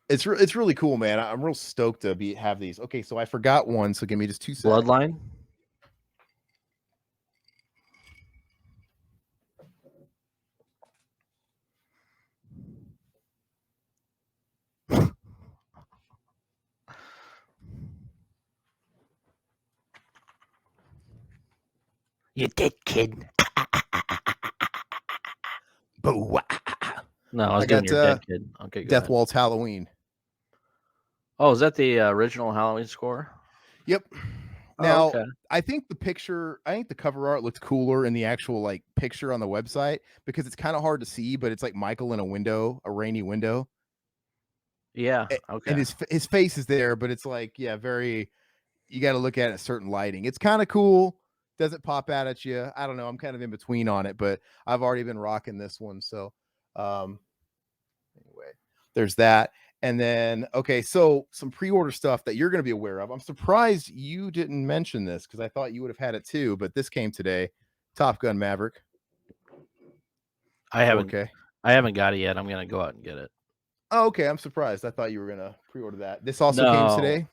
It's really cool, man. I'm real stoked to have these. Okay, so I forgot one, so give me just 2 seconds. Bloodline. You dead, kid. Boo. No, I was doing your dead kid. Okay, Death Waltz Halloween. Oh, is that the original Halloween score? Yep. Now, okay. I think the cover art looked cooler in the actual like picture on the website because it's kind of hard to see, but it's like Michael in a rainy window. Yeah. Okay. And his face is there, but it's like, yeah, you got to look at it certain lighting. It's kind of cool. Doesn't pop out at you. I don't know. I'm kind of in between on it, but I've already been rocking this one. So, anyway, there's that. And then, okay, so some pre-order stuff that you're going to be aware of. I'm surprised you didn't mention this because I thought you would have had it too, but this came today. Top Gun Maverick. I haven't got it yet. I'm going to go out and get it. Oh, okay. I'm surprised. I thought you were going to pre-order that. This also came today.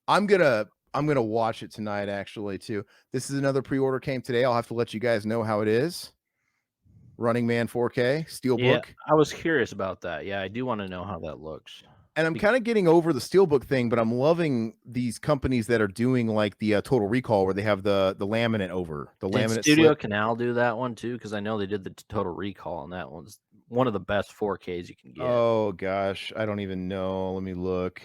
I'm going to watch it tonight actually too. This is another pre-order came today. I'll have to let you guys know how it is. Running Man 4K Steelbook. Yeah, I was curious about that. Yeah, I do want to know how that looks. And I'm kind of getting over the Steelbook thing, but I'm loving these companies that are doing like the Total Recall where they have the laminate over the Did laminate. Studio Canal do that one too? Because I know they did the Total Recall, and that one's one of the best 4Ks you can get. Oh gosh, I don't even know. Let me look.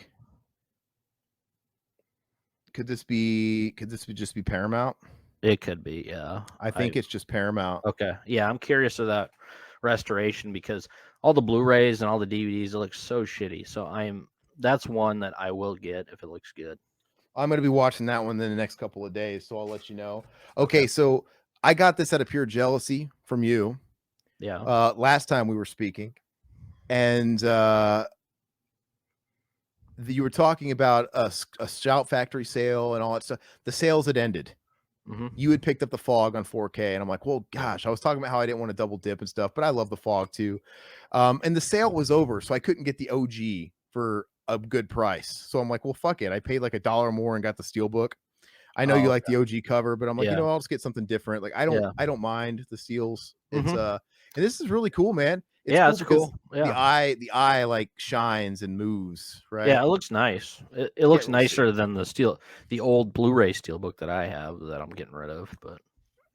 Could this just be Paramount? It could be, yeah. I think it's just Paramount. Okay. Yeah, I'm curious of that restoration because all the Blu-rays and all the DVDs, it looks so shitty. So that's one that I will get if it looks good. I'm going to be watching that one in the next couple of days, so I'll let you know. Okay, so I got this out of pure jealousy from you Yeah. last time we were speaking, and you were talking about a Shout Factory sale and all that stuff. The sales had ended. You Hmm. had picked up the Fog on 4K, and I'm like, well, gosh, I was talking about how I didn't want to double dip and stuff, but I love the Fog too. And the sale was over, so I couldn't get the OG for a good price. So I'm like, well, fuck it. I paid like $1 more and got the Steelbook. I know you Oh, like the OG cover, but I'm like, yeah. I'll just get something different. Like Yeah. I don't mind the steals. It's Hmm. and this is really cool, man. It's Yeah, cool it's because cool. Yeah. the eye like shines and moves, right? Yeah, it looks nice. It Yeah, looks nicer than the old Blu-ray Steelbook that I have that I'm getting rid of. But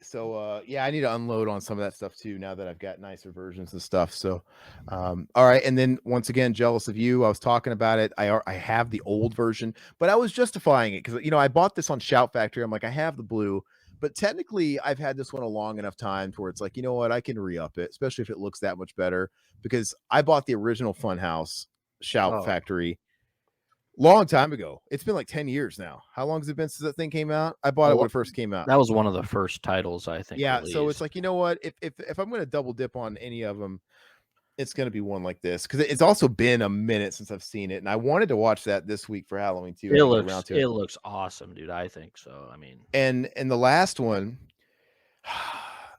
so yeah, I need to unload on some of that stuff too now that I've got nicer versions of stuff. So all right, and then once again, jealous of you. I was talking about it. I have the old version, but I was justifying it because I bought this on Shout Factory. I'm like, I have the blue, but technically I've had this one a long enough time to where it's like, you know what, I can re-up it, especially if it looks that much better, because I bought the original Funhouse Shout oh, Factory long time ago. It's been like 10 years now. How long has it been since that thing came out? I bought a it when lo- it first came out. that was one of the first titles I think Yeah, so it's released. like, you know what? If I'm gonna double dip on any of them, it's gonna be one like this because it's also been a minute since I've seen it, and I wanted to watch that this week for Halloween too. I It didn't get looks around to it. it looks awesome, dude. I think so. I mean, And the last one,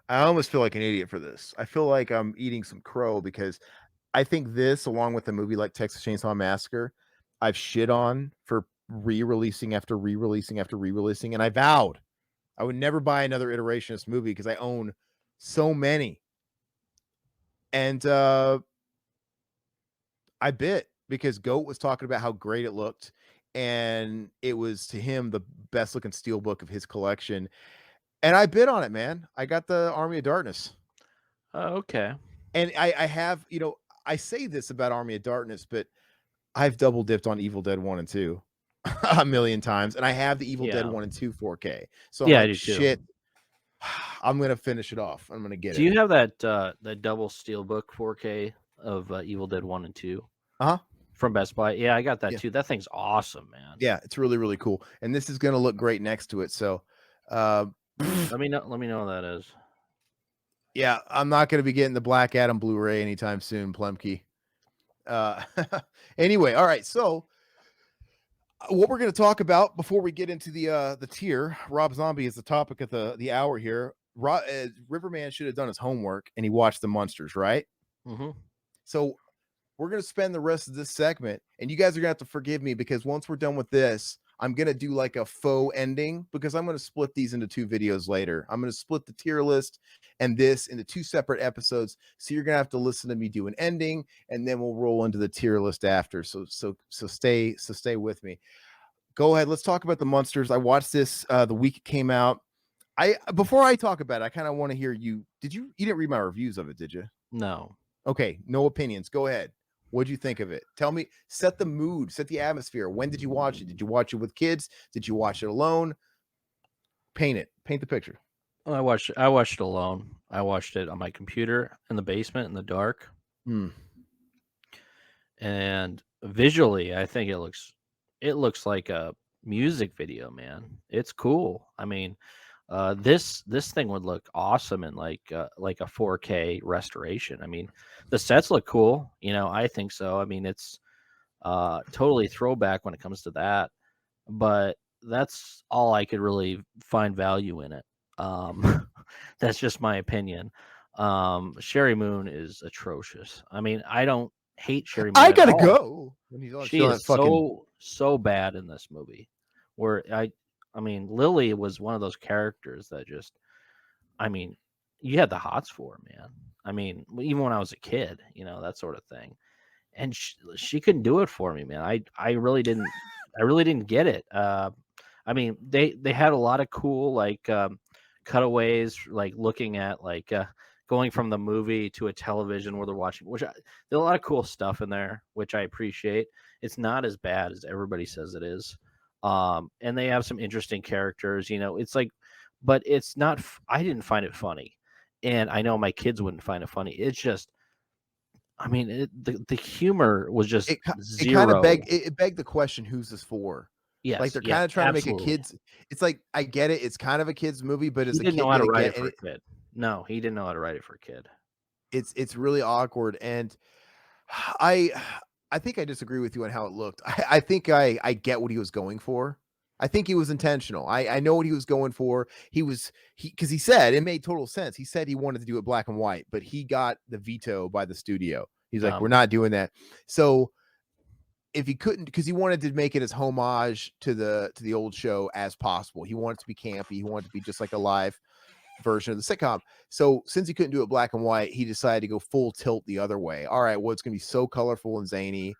I almost feel like an idiot for this. I feel like I'm eating some crow because I think this, along with a movie like Texas Chainsaw Massacre, I've shit on for re-releasing after re-releasing after re-releasing, and I vowed I would never buy another iteration of this movie because I own so many. And I bit because Goat was talking about how great it looked, and it was to him the best looking steelbook of his collection. And I bid on it, man. I got the Army of Darkness, okay. and I have I say this about Army of Darkness, but I've double dipped on Evil Dead 1 and 2 a million times, and I have the Evil Dead Yeah. 1 and 2 4K. So I'm Yeah, I like, do too. shit, I'm gonna finish it off. I'm gonna get Do it. you have that double Steelbook 4K of Evil Dead 1 and 2 Uh huh. from Best Buy? Yeah, I got that Yeah. too. That thing's awesome, man. Yeah, it's really, really cool. And this is gonna look great next to it. So uh Let me know what that is. yeah, I'm not gonna be getting the Black Adam Blu-ray anytime soon, Plemke. Uh anyway, all right. So what we're gonna talk about before we get into the tier, Rob Zombie is the topic of the hour here. Riverman should have done his homework and he watched the Munsters, right? Mhm. So we're going to spend the rest of this segment, and you guys are going to have to forgive me because once we're done with this, I'm going to do like a faux ending because I'm going to split these into 2 videos later. I'm going to split the tier list and this into 2 separate episodes. So you're going to have to listen to me do an ending, and then we'll roll into the tier list after. So stay with me. Go ahead. Let's talk about the Munsters. I watched this the week it came out. Before I talk about it, I kind of want to hear you. You didn't read my reviews of it, did you? No. Okay, no opinions. Go ahead. What'd you think of it? Tell me, set the mood, set the atmosphere. When did you watch it? Did you watch it with kids? Did you watch it alone? Paint it. Paint the picture. I watched it alone. I watched it on my computer in the basement in the dark. Hmm. And visually, I think it looks like a music video, man. It's cool. I mean, this thing would look awesome in like a 4K restoration. I mean, the sets look cool. I think so. I mean, it's totally throwback when it comes to that. But that's all I could really find value in it. That's just my opinion. Sherry Moon is atrocious. I mean, I don't hate Sherry Moon I at gotta all. go. When he's all She showing is that fucking so bad in this movie. Where I mean, Lily was one of those characters that just, I mean, you had the hots for her, man. I mean, even when I was a kid, that sort of thing. And she couldn't do it for me, man. I really didn't get it. I mean, they had a lot of cool cutaways, like looking at going from the movie to a television where they're watching, there's a lot of cool stuff in there, which I appreciate. It's not as bad as everybody says it is. And they have some interesting characters. It's like, but it's not. I didn't find it funny, and I know my kids wouldn't find it funny. It's just, I mean, the humor was just it kind of zero. begged the question, who's this for? Like Yes, they're yeah, kind of trying to make a absolutely. kids. It's like I get it. It's kind of a kids movie, but He as a didn't know kid how to gonna write get it and for a kid. No, he didn't know how to write it for a kid. it's really awkward. And I I think I disagree with you on how it looked. I think I get what he was going for. I think he was intentional. I know what he was going for. He because he said it made total sense. He said he wanted to do it black and white, but he got the veto by the studio. He's like, we're Um, not doing that. So if he couldn't, because he wanted to make it as homage to the old show as possible. He wanted to be campy. He wanted to be just like a live version of the sitcom. So since he couldn't do it black and white, he decided to go full tilt the other way. All right, well, it's gonna be so colorful and zany.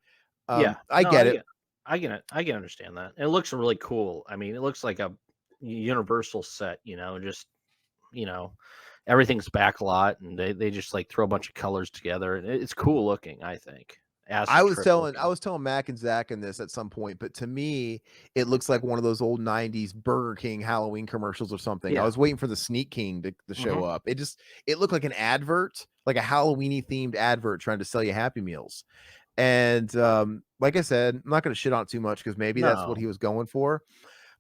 yeah, I no, get it. I can understand that. It looks really cool. I mean, it looks like a Universal set, just you know, everything's back and they just like throw a bunch of colors together, and it's cool looking. I think acid trip I looking. was telling Mac and Zach in this at some point, but to me, it looks like one of those old '90s Burger King Halloween commercials or something. I Yeah. was waiting for the Sneak King to show Hmm. up. It looked like an advert, like a Halloweeny themed advert trying to sell you Happy Meals. And like I said, I'm not going to shit on it too much because maybe that's what No. he was going for.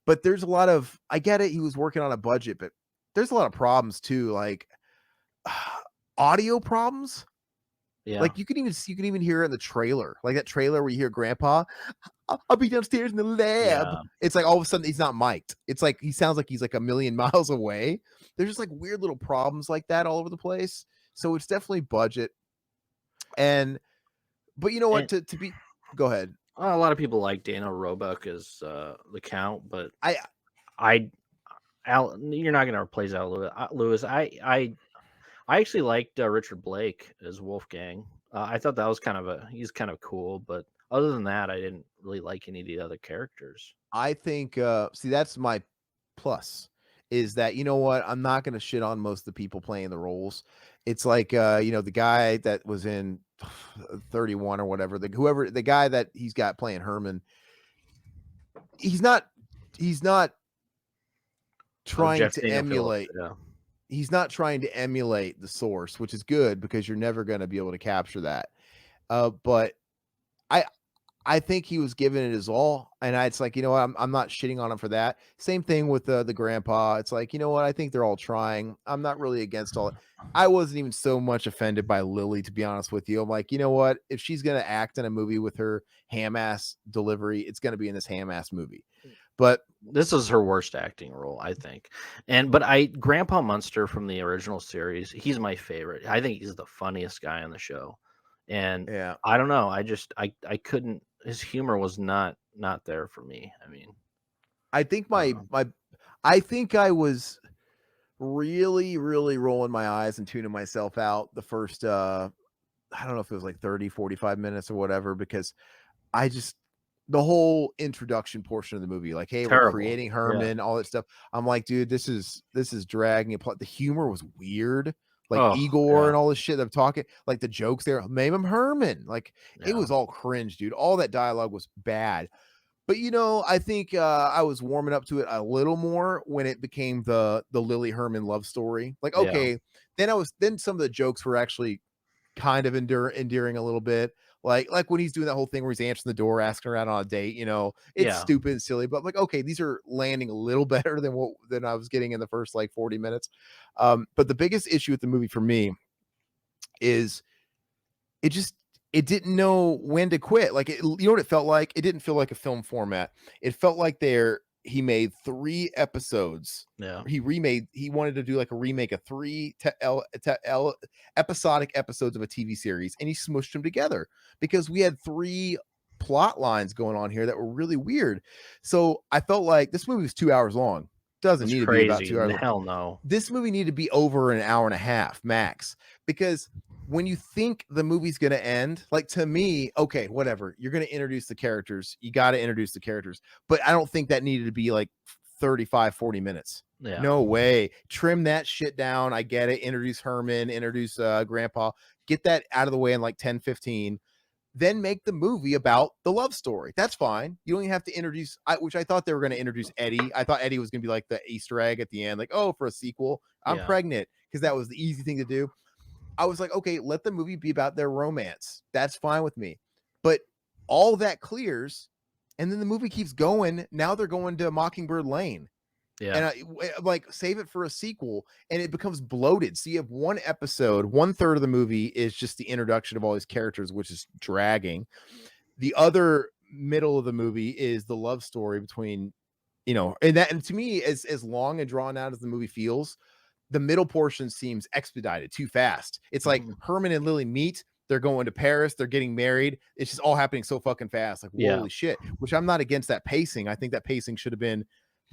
But there's a lot of I get it. He was working on a budget, but there's a lot of problems too, like audio problems. Yeah. Like you can even hear it in the trailer, like that trailer where you hear Grandpa, I'll be downstairs in the lab. Yeah. It's like all of a sudden he's not mic'd. It's like he sounds like he's like a million miles away. There's just like weird little problems like that all over the place. So it's definitely budget. And but you know what? And To be go ahead. a lot of people like Dana Roebuck as the Count, but I I you're not going to replace Al Lewis. Lewis. I actually liked Richard Blake as Wolfgang. I thought that was he's kind of cool, but other than that, I didn't really like any of the other characters. I think see that's my plus is that you know what? I'm not gonna shit on most of the people playing the roles. It's like the guy that was in 31 or whatever, the guy that he's got playing Herman, he's not he's not Oh, trying Jeff to Daniel Phillips. emulate Yeah, he's not trying to emulate the source, which is good because you're never gonna be able to capture that. But I I think he was giving it his all, and it's like, you know what, I'm not shitting on him for that. Same thing with the grandpa. It's like, you know what, I think they're all trying. I'm not really against all. I wasn't even so much offended by Lily, to be honest with you. I'm like, you know what, if she's gonna act in a movie with her ham ass delivery, it's gonna be in this ham ass movie. But this is her worst acting role, I think. But I Grandpa Munster from the original series, he's my favorite. I think he's the funniest guy on the show, and yeah, I don't know. I couldn't. His humor was not there for me. I mean, I think I don't know. I think I was really, really rolling my eyes and tuning myself out the first I don't know if it was like 30, 45 minutes or whatever, because I just the whole introduction portion of the movie, like, hey, we're Terrible. creating Yeah. Herman, all that stuff. I'm like, dude, this is dragging apart. The humor was weird, like Oh Igor yeah, and all this shit. I'm talking like the jokes there. Name him Herman. Like it yeah. was all cringe, dude. All that dialogue was bad. But I think I was warming up to it a little more when it became the Lily Herman love story. Like, Yeah, okay, then some of the jokes were actually kind of endearing a little bit. Like when he's doing that whole thing where he's answering the door, asking her out on a date, it's yeah. stupid and silly, but I'm like, okay, these are landing a little better than I was getting in the first like 40 minutes. But the biggest issue with the movie for me is it just it didn't know when to quit. Like you know what it felt like? It didn't feel like a film format. It felt like he made 3 episodes. Yeah. He wanted to do like a remake of episodic episodes of a TV series, and he smushed them together because we had 3 plot lines going on here that were really weird. So I felt like this movie was 2 hours long. Doesn't That's need to be about crazy. 2 hours. Hell no. This movie needed to be over an hour and a half max, because when you think the movie's going to end, like to me, okay, whatever, you're going to introduce the characters, you got to introduce the characters, but I don't think that needed to be like 35-40 minutes. Yeah. No way. Trim that shit down. I get it. Introduce Herman, introduce Grandpa, get that out of the way in like 10-15, then make the movie about the love story. That's fine. You don't even have to introduce, which I thought they were going to introduce Eddie. I thought Eddie was going to be like the Easter egg at the end, like, oh, for a sequel, I'm Yeah. pregnant, because that was the easy thing to do. I was like, okay, let the movie be about their romance. That's fine with me. But all that clears and then the movie keeps going. Now they're going to Mockingbird Lane, Yeah. and I'm like, save it for a sequel, and it becomes bloated. So you have one episode, one third of the movie is just the introduction of all these characters, which is dragging. The other middle of the movie is the love story between, and to me, as long and drawn out as the movie feels, the middle portion seems expedited too fast. It's like Mhm. Herman and Lily meet, they're going to Paris, they're getting married. It's just all happening so fucking fast. Like, Yeah. holy shit. Which I'm not against that pacing. I think that pacing should have been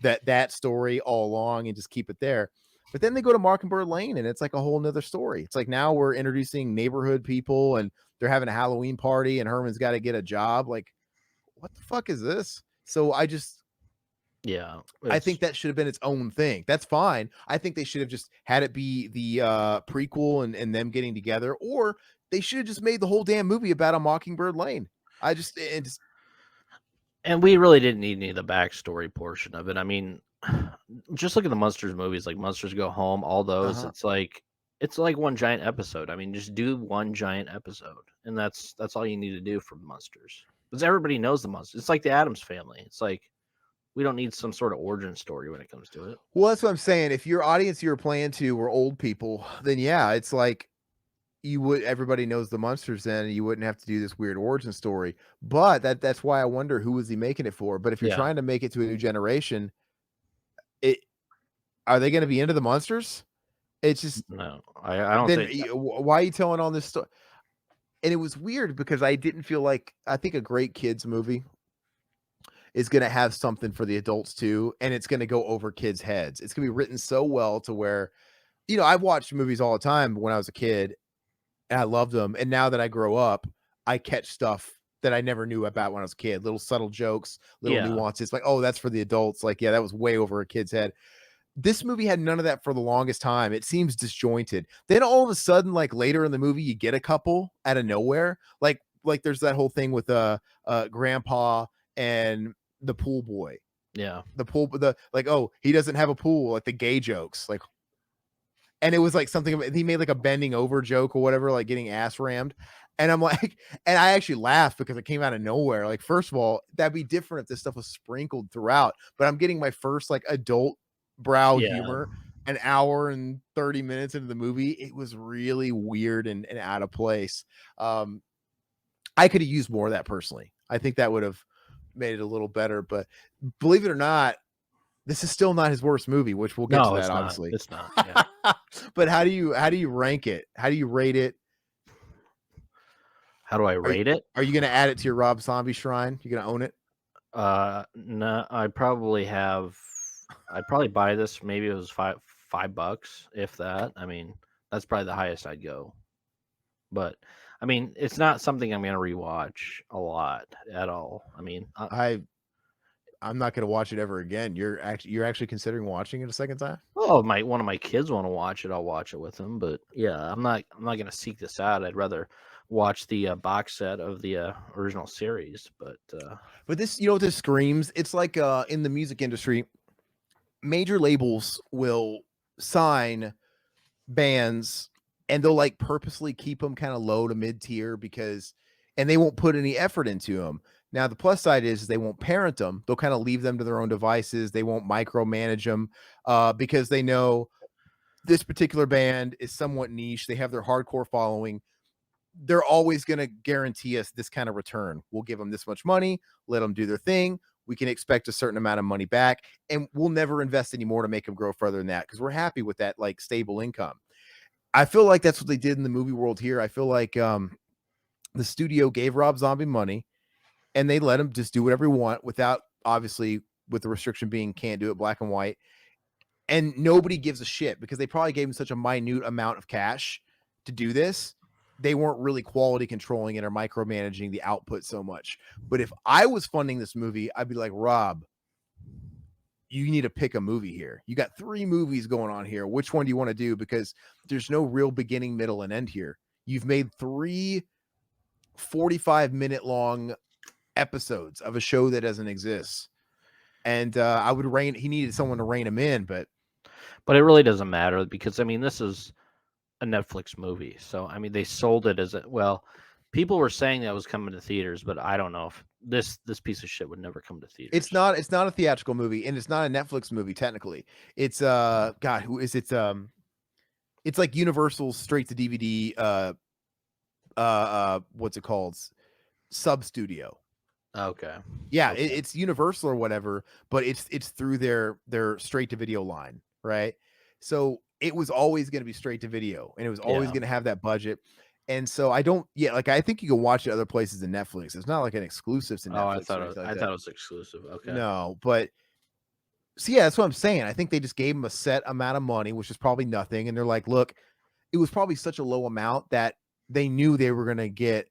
that story all along and just keep it there. But then they go to Mockingbird Lane and it's like a whole nother story. It's like now we're introducing neighborhood people and they're having a Halloween party and Herman's got to get a job. Like, what the fuck is this? So Yeah. I It's think that should have been its own thing. That's fine. I think they should have just had it be the prequel and them getting together, or they should have just made the whole damn movie about a Mockingbird Lane. I just it's And we really didn't need any of the backstory portion of it. I mean, just look at the Munsters movies, like Munsters Go Home, all those. uh-huh. It's like one giant episode. I mean, just do one giant episode, and that's all you need to do for Munsters. Because everybody knows the Munsters. It's like the Addams Family. It's like we don't need some sort of origin story when it comes to it. Well, that's what I'm saying. If your audience you were playing to were old people, then yeah, it's like everybody knows the monsters then and you wouldn't have to do this weird origin story. But that's why I wonder who was he making it for. But if you're Yeah. trying to make it to a new generation, it are they going to be into the monsters? It's just No, I don't then think. why are you telling all this story? And it was weird because I didn't feel like I think a great kids movie is going to have something for the adults too, and it's going to go over kids' heads. It's going to be written so well to where, I've watched movies all the time when I was a kid, and I loved them. And now that I grow up, I catch stuff that I never knew about when I was a kid. Little subtle jokes, little Yeah, nuances, like, oh, that's for the adults. Like, yeah, that was way over a kid's head. This movie had none of that for the longest time. It seems disjointed. Then all of a sudden, like later in the movie, you get a couple out of nowhere. Like there's that whole thing with grandpa and the pool boy. yeah, The like, oh, he doesn't have a pool, like the gay jokes. Like, and it was like something he made like a bending over joke or whatever, like getting ass rammed. And I'm like, and I actually laughed because it came out of nowhere. Like, first of all, that'd be different if this stuff was sprinkled throughout, but I'm getting my first like adult brow yeah. humor an hour and 30 minutes into the movie. It was really weird and out of place. I could have used more of that personally. I think that would have made it a little better, but believe it or not, this is still not his worst movie, which we'll get to No, that it's not. obviously. It's not. Yeah. But how do you rank it? How do you rate it? How do I Are rate it? are you gonna add it to your Rob Zombie shrine? You gonna own it? No, I'd probably buy this. Maybe it was $5, if that. I mean, that's probably the highest I'd go. But I mean, it's not something I'm gonna rewatch a lot at all. I mean, I'm not gonna watch it ever again. You're actually considering watching it a second time? well, my one of my kids want to watch it, I'll watch it with them. But yeah, I'm not gonna seek this out. I'd rather watch the box set of the original series. But But this, what this screams? It's like in the music industry, major labels will sign bands and they'll like purposely keep them kind of low to mid tier and they won't put any effort into them. Now the plus side is they won't parent them. They'll kind of leave them to their own devices. They won't micromanage them because they know this particular band is somewhat niche. They have their hardcore following. They're always going to guarantee us this kind of return. We'll give them this much money, let them do their thing. We can expect a certain amount of money back, and we'll never invest any more to make them grow further than that because we're happy with that like stable income. I feel like that's what they did in the movie world here. I feel like the studio gave Rob Zombie money and they let him just do whatever he want without, obviously, with the restriction being can't do it black and white. And nobody gives a shit because they probably gave him such a minute amount of cash to do this. They weren't really quality controlling it or micromanaging the output so much. But if I was funding this movie, I'd be like, Rob, you need to pick a movie here. You got 3 movies going on here. Which one do you want to do? Because there's no real beginning, middle, and end here. You've made 3 45-minute long episodes of a show that doesn't exist. And I would he needed someone to rein him in, but it really doesn't matter because I mean, this is a Netflix movie, so I mean, they sold it as well. People were saying that was coming to theaters, but I don't know if this piece of shit would never come to It's theaters. not it's not a theatrical movie, and it's not a Netflix movie technically. It's God, who is it? It's like Universal's straight to DVD what's it called? Sub studio. Okay. Yeah, Okay. it's Universal or whatever, but it's through their straight to video line, right? So it was always going to be straight to video, and it was always Yeah. going to have that budget. And so I don't, yeah, like I think you can watch it other places than Netflix. It's not like an exclusive to Oh, Netflix or anything like I that. thought it was exclusive. Okay. No, but so yeah, that's what I'm saying. I think they just gave them a set amount of money, which is probably nothing, and they're like, look, it was probably such a low amount that they knew they were going to get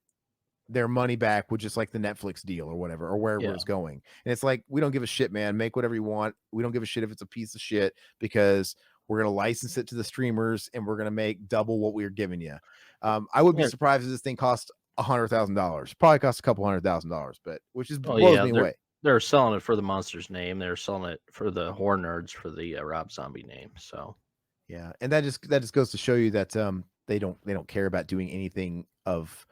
their money back with just like the Netflix deal or whatever, or wherever Yeah. it's going. And it's like, we don't give a shit, man. Make whatever you want. We don't give a shit if it's a piece of shit because we're going to license it to the streamers and we're going to make double what we are giving you. I would be Yeah. surprised if this thing cost $100,000. Probably cost a couple $100,000, but which is Oh blows yeah, me away. they're selling it for the Munsters name. They're selling it for the Horror Nerds for the Rob Zombie name. So Yeah, and that just goes to show you that they don't care about doing anything of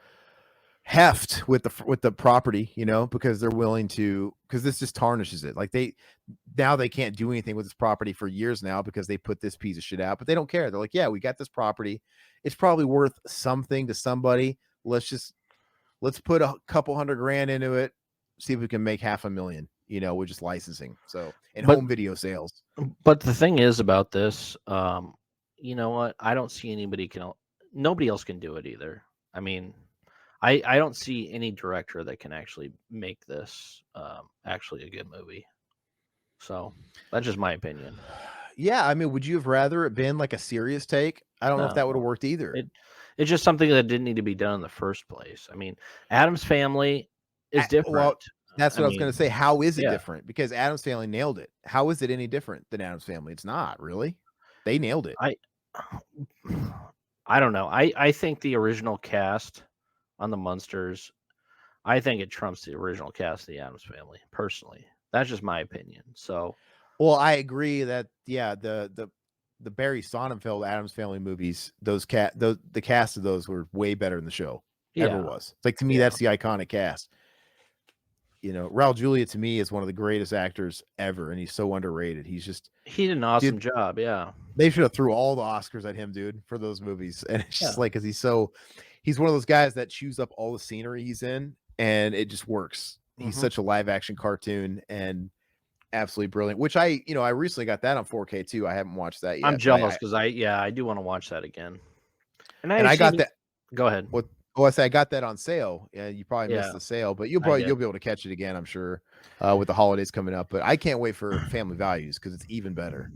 heft with the property, because they're willing to, because this just tarnishes it. Like they can't do anything with this property for years now because they put this piece of shit out, but they don't care. They're like, yeah, we got this property. It's probably worth something to somebody. Let's put a couple hundred grand into it, see if we can make 500,000, with just licensing. So, and but home video sales. but the thing is about this, you know what? I don't see nobody else can do it either. I mean, I don't see any director that can actually make this actually a good movie. So that's just my opinion. Yeah, I mean, would you have rather it been like a serious take? I don't know if that would have No, worked either. it's just something that didn't need to be done in the first place. I mean, Adam's Family is Well, different. that's I what I was going mean, to say. How is it yeah, different? Because Adam's Family nailed it. How is it any different than Adam's Family? It's not really. They nailed it. I I don't know. I think the original cast on the Munsters, I think it trumps the original cast of the Adams Family. Personally, that's just my opinion. So Well, I agree that yeah, the Barry Sonnenfeld Adams Family movies, the cast of those were way better than the show ever yeah, was. It's like, to me, yeah, that's the iconic cast. Raul Julia to me is one of the greatest actors ever, and he's so underrated. He's just, he did an dude, awesome job. Yeah, they should have threw all the Oscars at him, dude, for those movies. And it's just yeah, like, because he's one of those guys that chews up all the scenery he's in, and it just works. He's hmm such a live action cartoon and absolutely brilliant. Which I recently got that on 4K too. I haven't watched that I'm yet, but jealous because I do want to watch that again. And I I got actually that. go ahead. What? Oh, I say I got that on sale. Yeah, you probably missed Yeah, the sale, but I you'll did. be able to catch it again, I'm sure, with the holidays coming up. But I can't wait for Family Values because it's even better.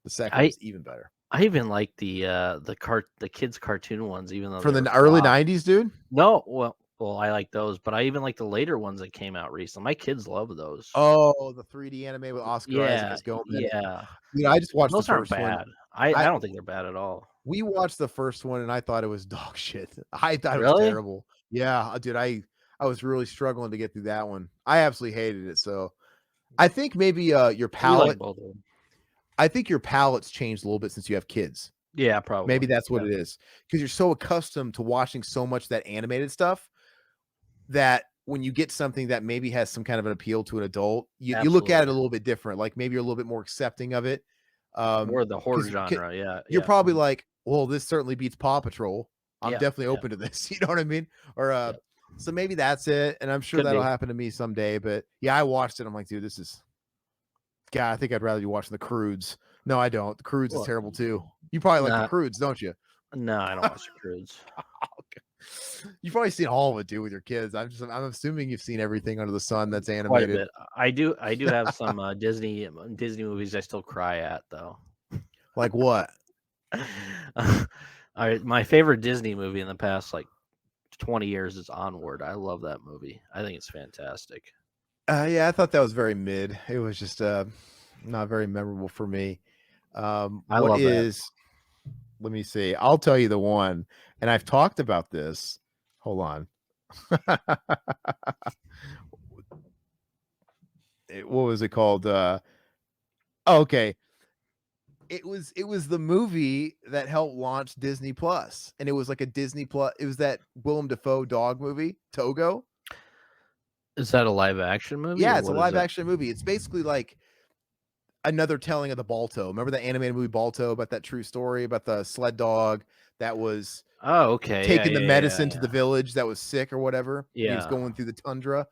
The second I one's even better. I even like the kids cartoon ones, even though From they were the early flop. '90s, dude. No, well, I like those, but I even like the later ones that came out recently. My kids love those. Oh, the 3D anime with Oscar Isaac Yeah, as Gomez. yeah. I just watched the Those aren't first one. bad. I I don't think they're bad at all. We watched the first one and I thought it was dog shit. I thought it was Really? terrible. Yeah, dude, I was really struggling to get through that one. I absolutely hated it. So I think maybe your We like palate. both of them. I think your palate's changed a little bit since you have kids. Yeah, Maybe probably. that's what Yeah, it is because you're so accustomed to watching so much of that animated stuff that when you get something that maybe has some kind of an appeal to an adult, you look at it absolutely. a little bit different. Like maybe you're a little bit more accepting of it. Or the horror Because genre. Yeah, you're yeah, probably like, well, this certainly beats Paw Patrol. I'm yeah, definitely yeah, open to this. You know what I mean? Or yeah. so maybe that's it. And I'm sure Could that'll be. happen to me someday. But yeah, I watched it. I'm like, dude, this is God, I think I'd rather be watching the Crudes. No, I don't. The Crudes is Well, terrible too. You probably like the nah, Crudes, don't you? no, I don't watch the Crudes. You've probably seen all of it, dude, with your kids. I'm assuming you've seen everything under the sun that's Quite a animated. bit. I do have some Disney movies I still cry at though. Like what? All right, my favorite Disney movie in the past like 20 years is Onward. I love that movie. I think it's fantastic. Yeah, I thought that was very mid. It was just not very memorable for me. I What love that. is let me see. I'll tell you the one, and I've talked about this. Hold on. What was it called? Okay. it was the movie that helped launch Disney Plus, and it was like a Disney Plus. It was that Willem Dafoe dog movie, Togo. Is that a live action movie or Yeah, it's a what is live it? action movie. It's basically like another telling of the Balto. Remember that animated movie Balto about that true story about the sled dog that was Oh, okay. Yeah, taking the yeah, yeah, medicine to the yeah. village that was sick or whatever, and he was Yeah. going through the tundra.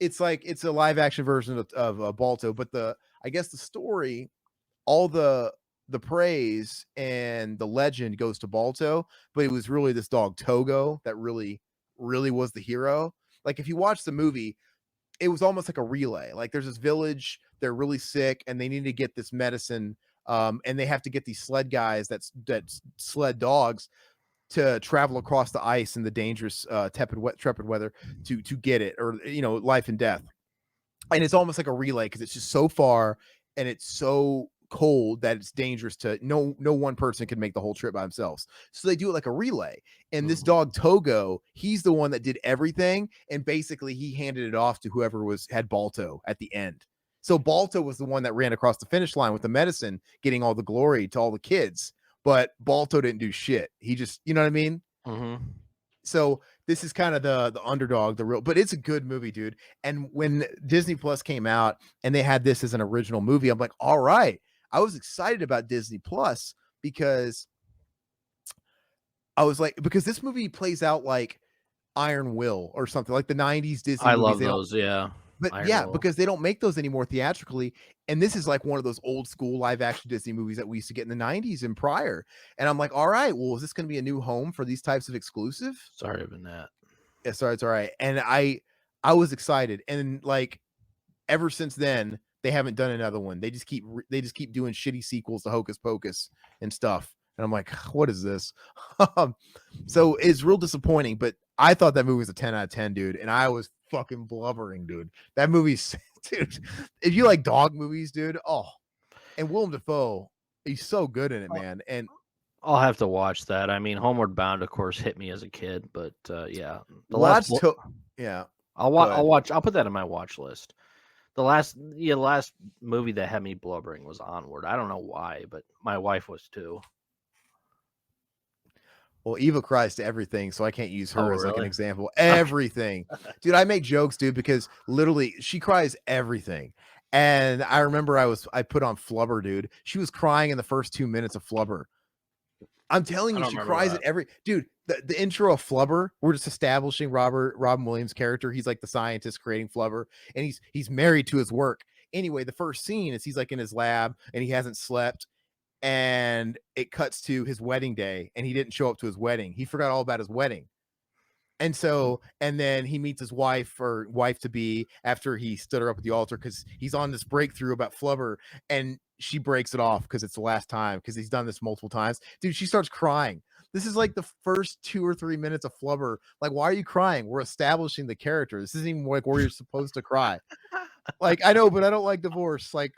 It's like it's a live action version of Balto, but I guess the story, all the praise and the legend goes to Balto, but it was really this dog Togo that really was the hero. Like if you watch the movie, it was almost like a relay. Like there's this village, they're really sick and they need to get this medicine. And they have to get these sled guys that's sled dogs to travel across the ice in the dangerous trepid weather to get it, or life and death. And it's almost like a relay because it's just so far and it's so cold that it's dangerous to no one person can make the whole trip by themselves. So they do it like a relay. And this Mhm. dog Togo, he's the one that did everything, and basically he handed it off to whoever had Balto at the end. So Balto was the one that ran across the finish line with the medicine, getting all the glory to all the kids. But Balto didn't do shit. He just, you know what I mean? Mhm. So this is kind of the underdog, the real, but it's a good movie, dude. And when Disney Plus came out and they had this as an original movie, I'm like, all right. I was excited about Disney Plus because I was like, because this movie plays out like Iron Will or something like the 90s Disney I movies. love They don't, those, yeah. but Iron yeah, Will. because they don't make those anymore theatrically. And this is like one of those old school live action Disney movies that we used to get in the 90s and prior. And I'm like, all right, well, is this going to be a new home for these types of exclusive? Sorry about that. Yeah, sorry, it's all right. And I was excited, and like ever since then, they haven't done another one. They just keep doing shitty sequels to Hocus Pocus and stuff. And I'm like, what is this? So it's real disappointing. But I thought that movie was a 10 out of 10, dude, and I was fucking blubbering, dude. That movie's dude. If you like dog movies, dude, oh, and Willem Dafoe, he's so good in it, I'll man. And I'll have to watch that. I mean, Homeward Bound, of course, hit me as a kid, but, yeah, the last watch blo to yeah, go I'll ahead. watch I'll put that in my watch list. The last movie that had me blubbering was Onward. I don't know why, but my wife was too. Well, Eva cries to everything, so I can't use Oh, her as like an really? example. Okay. Everything. Dude, I make jokes, dude, because literally she cries everything. And I remember I put on Flubber, dude. She was crying in the first 2 minutes of Flubber. I'm telling I you, don't she remember cries that. at every dude. The intro of Flubber, we're just establishing Robin Williams' character. He's like the scientist creating Flubber, and he's married to his work. Anyway, the first scene is he's like in his lab and he hasn't slept, and it cuts to his wedding day and he didn't show up to his wedding. He forgot all about his wedding. And Hmm. so, and then he meets his wife or wife to be after he stood her up at the altar because he's on this breakthrough about Flubber, and she breaks it off because it's the last time because he's done this multiple times. Dude, she starts crying. This is like the first 2 or 3 minutes of Flubber. Like, why are you crying? We're establishing the character. This isn't even like where you're supposed to cry. Like, I know, but I don't like divorce. Like,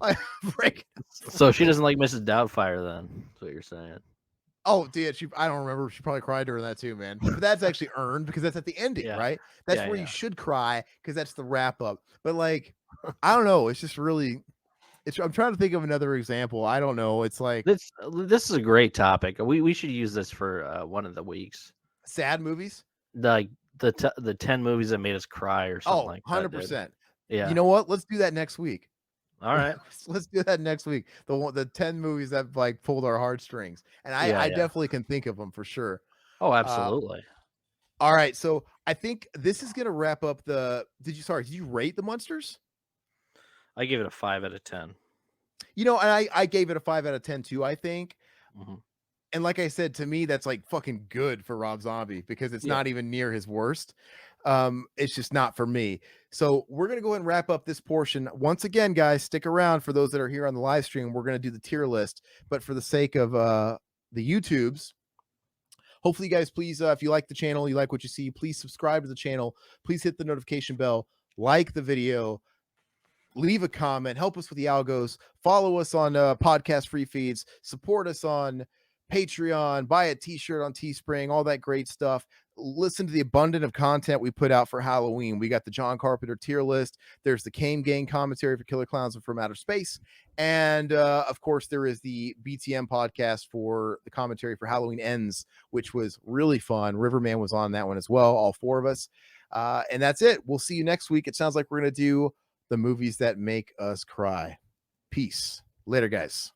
I break. So she doesn't like Mrs. Doubtfire then, that's what you're saying. Oh, did she? I don't remember. She probably cried during that too, man. But that's actually earned because that's at the ending, Yeah. right? That's Yeah, where you yeah. should cry because that's the wrap up. But like, I don't know. It's just really. It's. I'm trying to think of another example. I don't know. It's like This is a great topic. We should use this for, one of the weeks. sad movies. Like, the 10 movies that made us cry or something Oh, like that, dude. 100%. You Yeah. know what? Let's do that next week. Alright. Let's do that next week. The 10 movies that like pulled our heartstrings, and Yeah, I yeah. definitely can think of them for sure. Oh, Uh, absolutely. all right, so I think this is gonna wrap up the. Did you rate the Munsters? I give it a 5 out of 10. And I gave it a 5 out of 10 too, I think. Mhm. And like I said, to me, that's like fucking good for Rob Zombie because it's Yeah. not even near his worst. It's just not for me. So we're gonna go ahead and wrap up this portion. Once again, guys, stick around for those that are here on the live stream. We're gonna do the tier list, but for the sake of the YouTubes, hopefully, you guys, please, if you like the channel, you like what you see, please subscribe to the channel. Please hit the notification bell, like the video, leave a comment, help us with the algos, follow us on podcast free feeds, support us on Patreon, buy a t-shirt on Teespring, all that great stuff. Listen to the abundant of content we put out for Halloween. We got the John Carpenter tier list. There's the Kame Gang commentary for Killer Clowns from Outer Space. And of course, there is the BTM podcast for the commentary for Halloween Ends, which was really fun. Riverman was on that one as well, all four of us. And that's it. We'll see you next week. It sounds like we're going to do the movies that make us cry. Peace. Later, guys.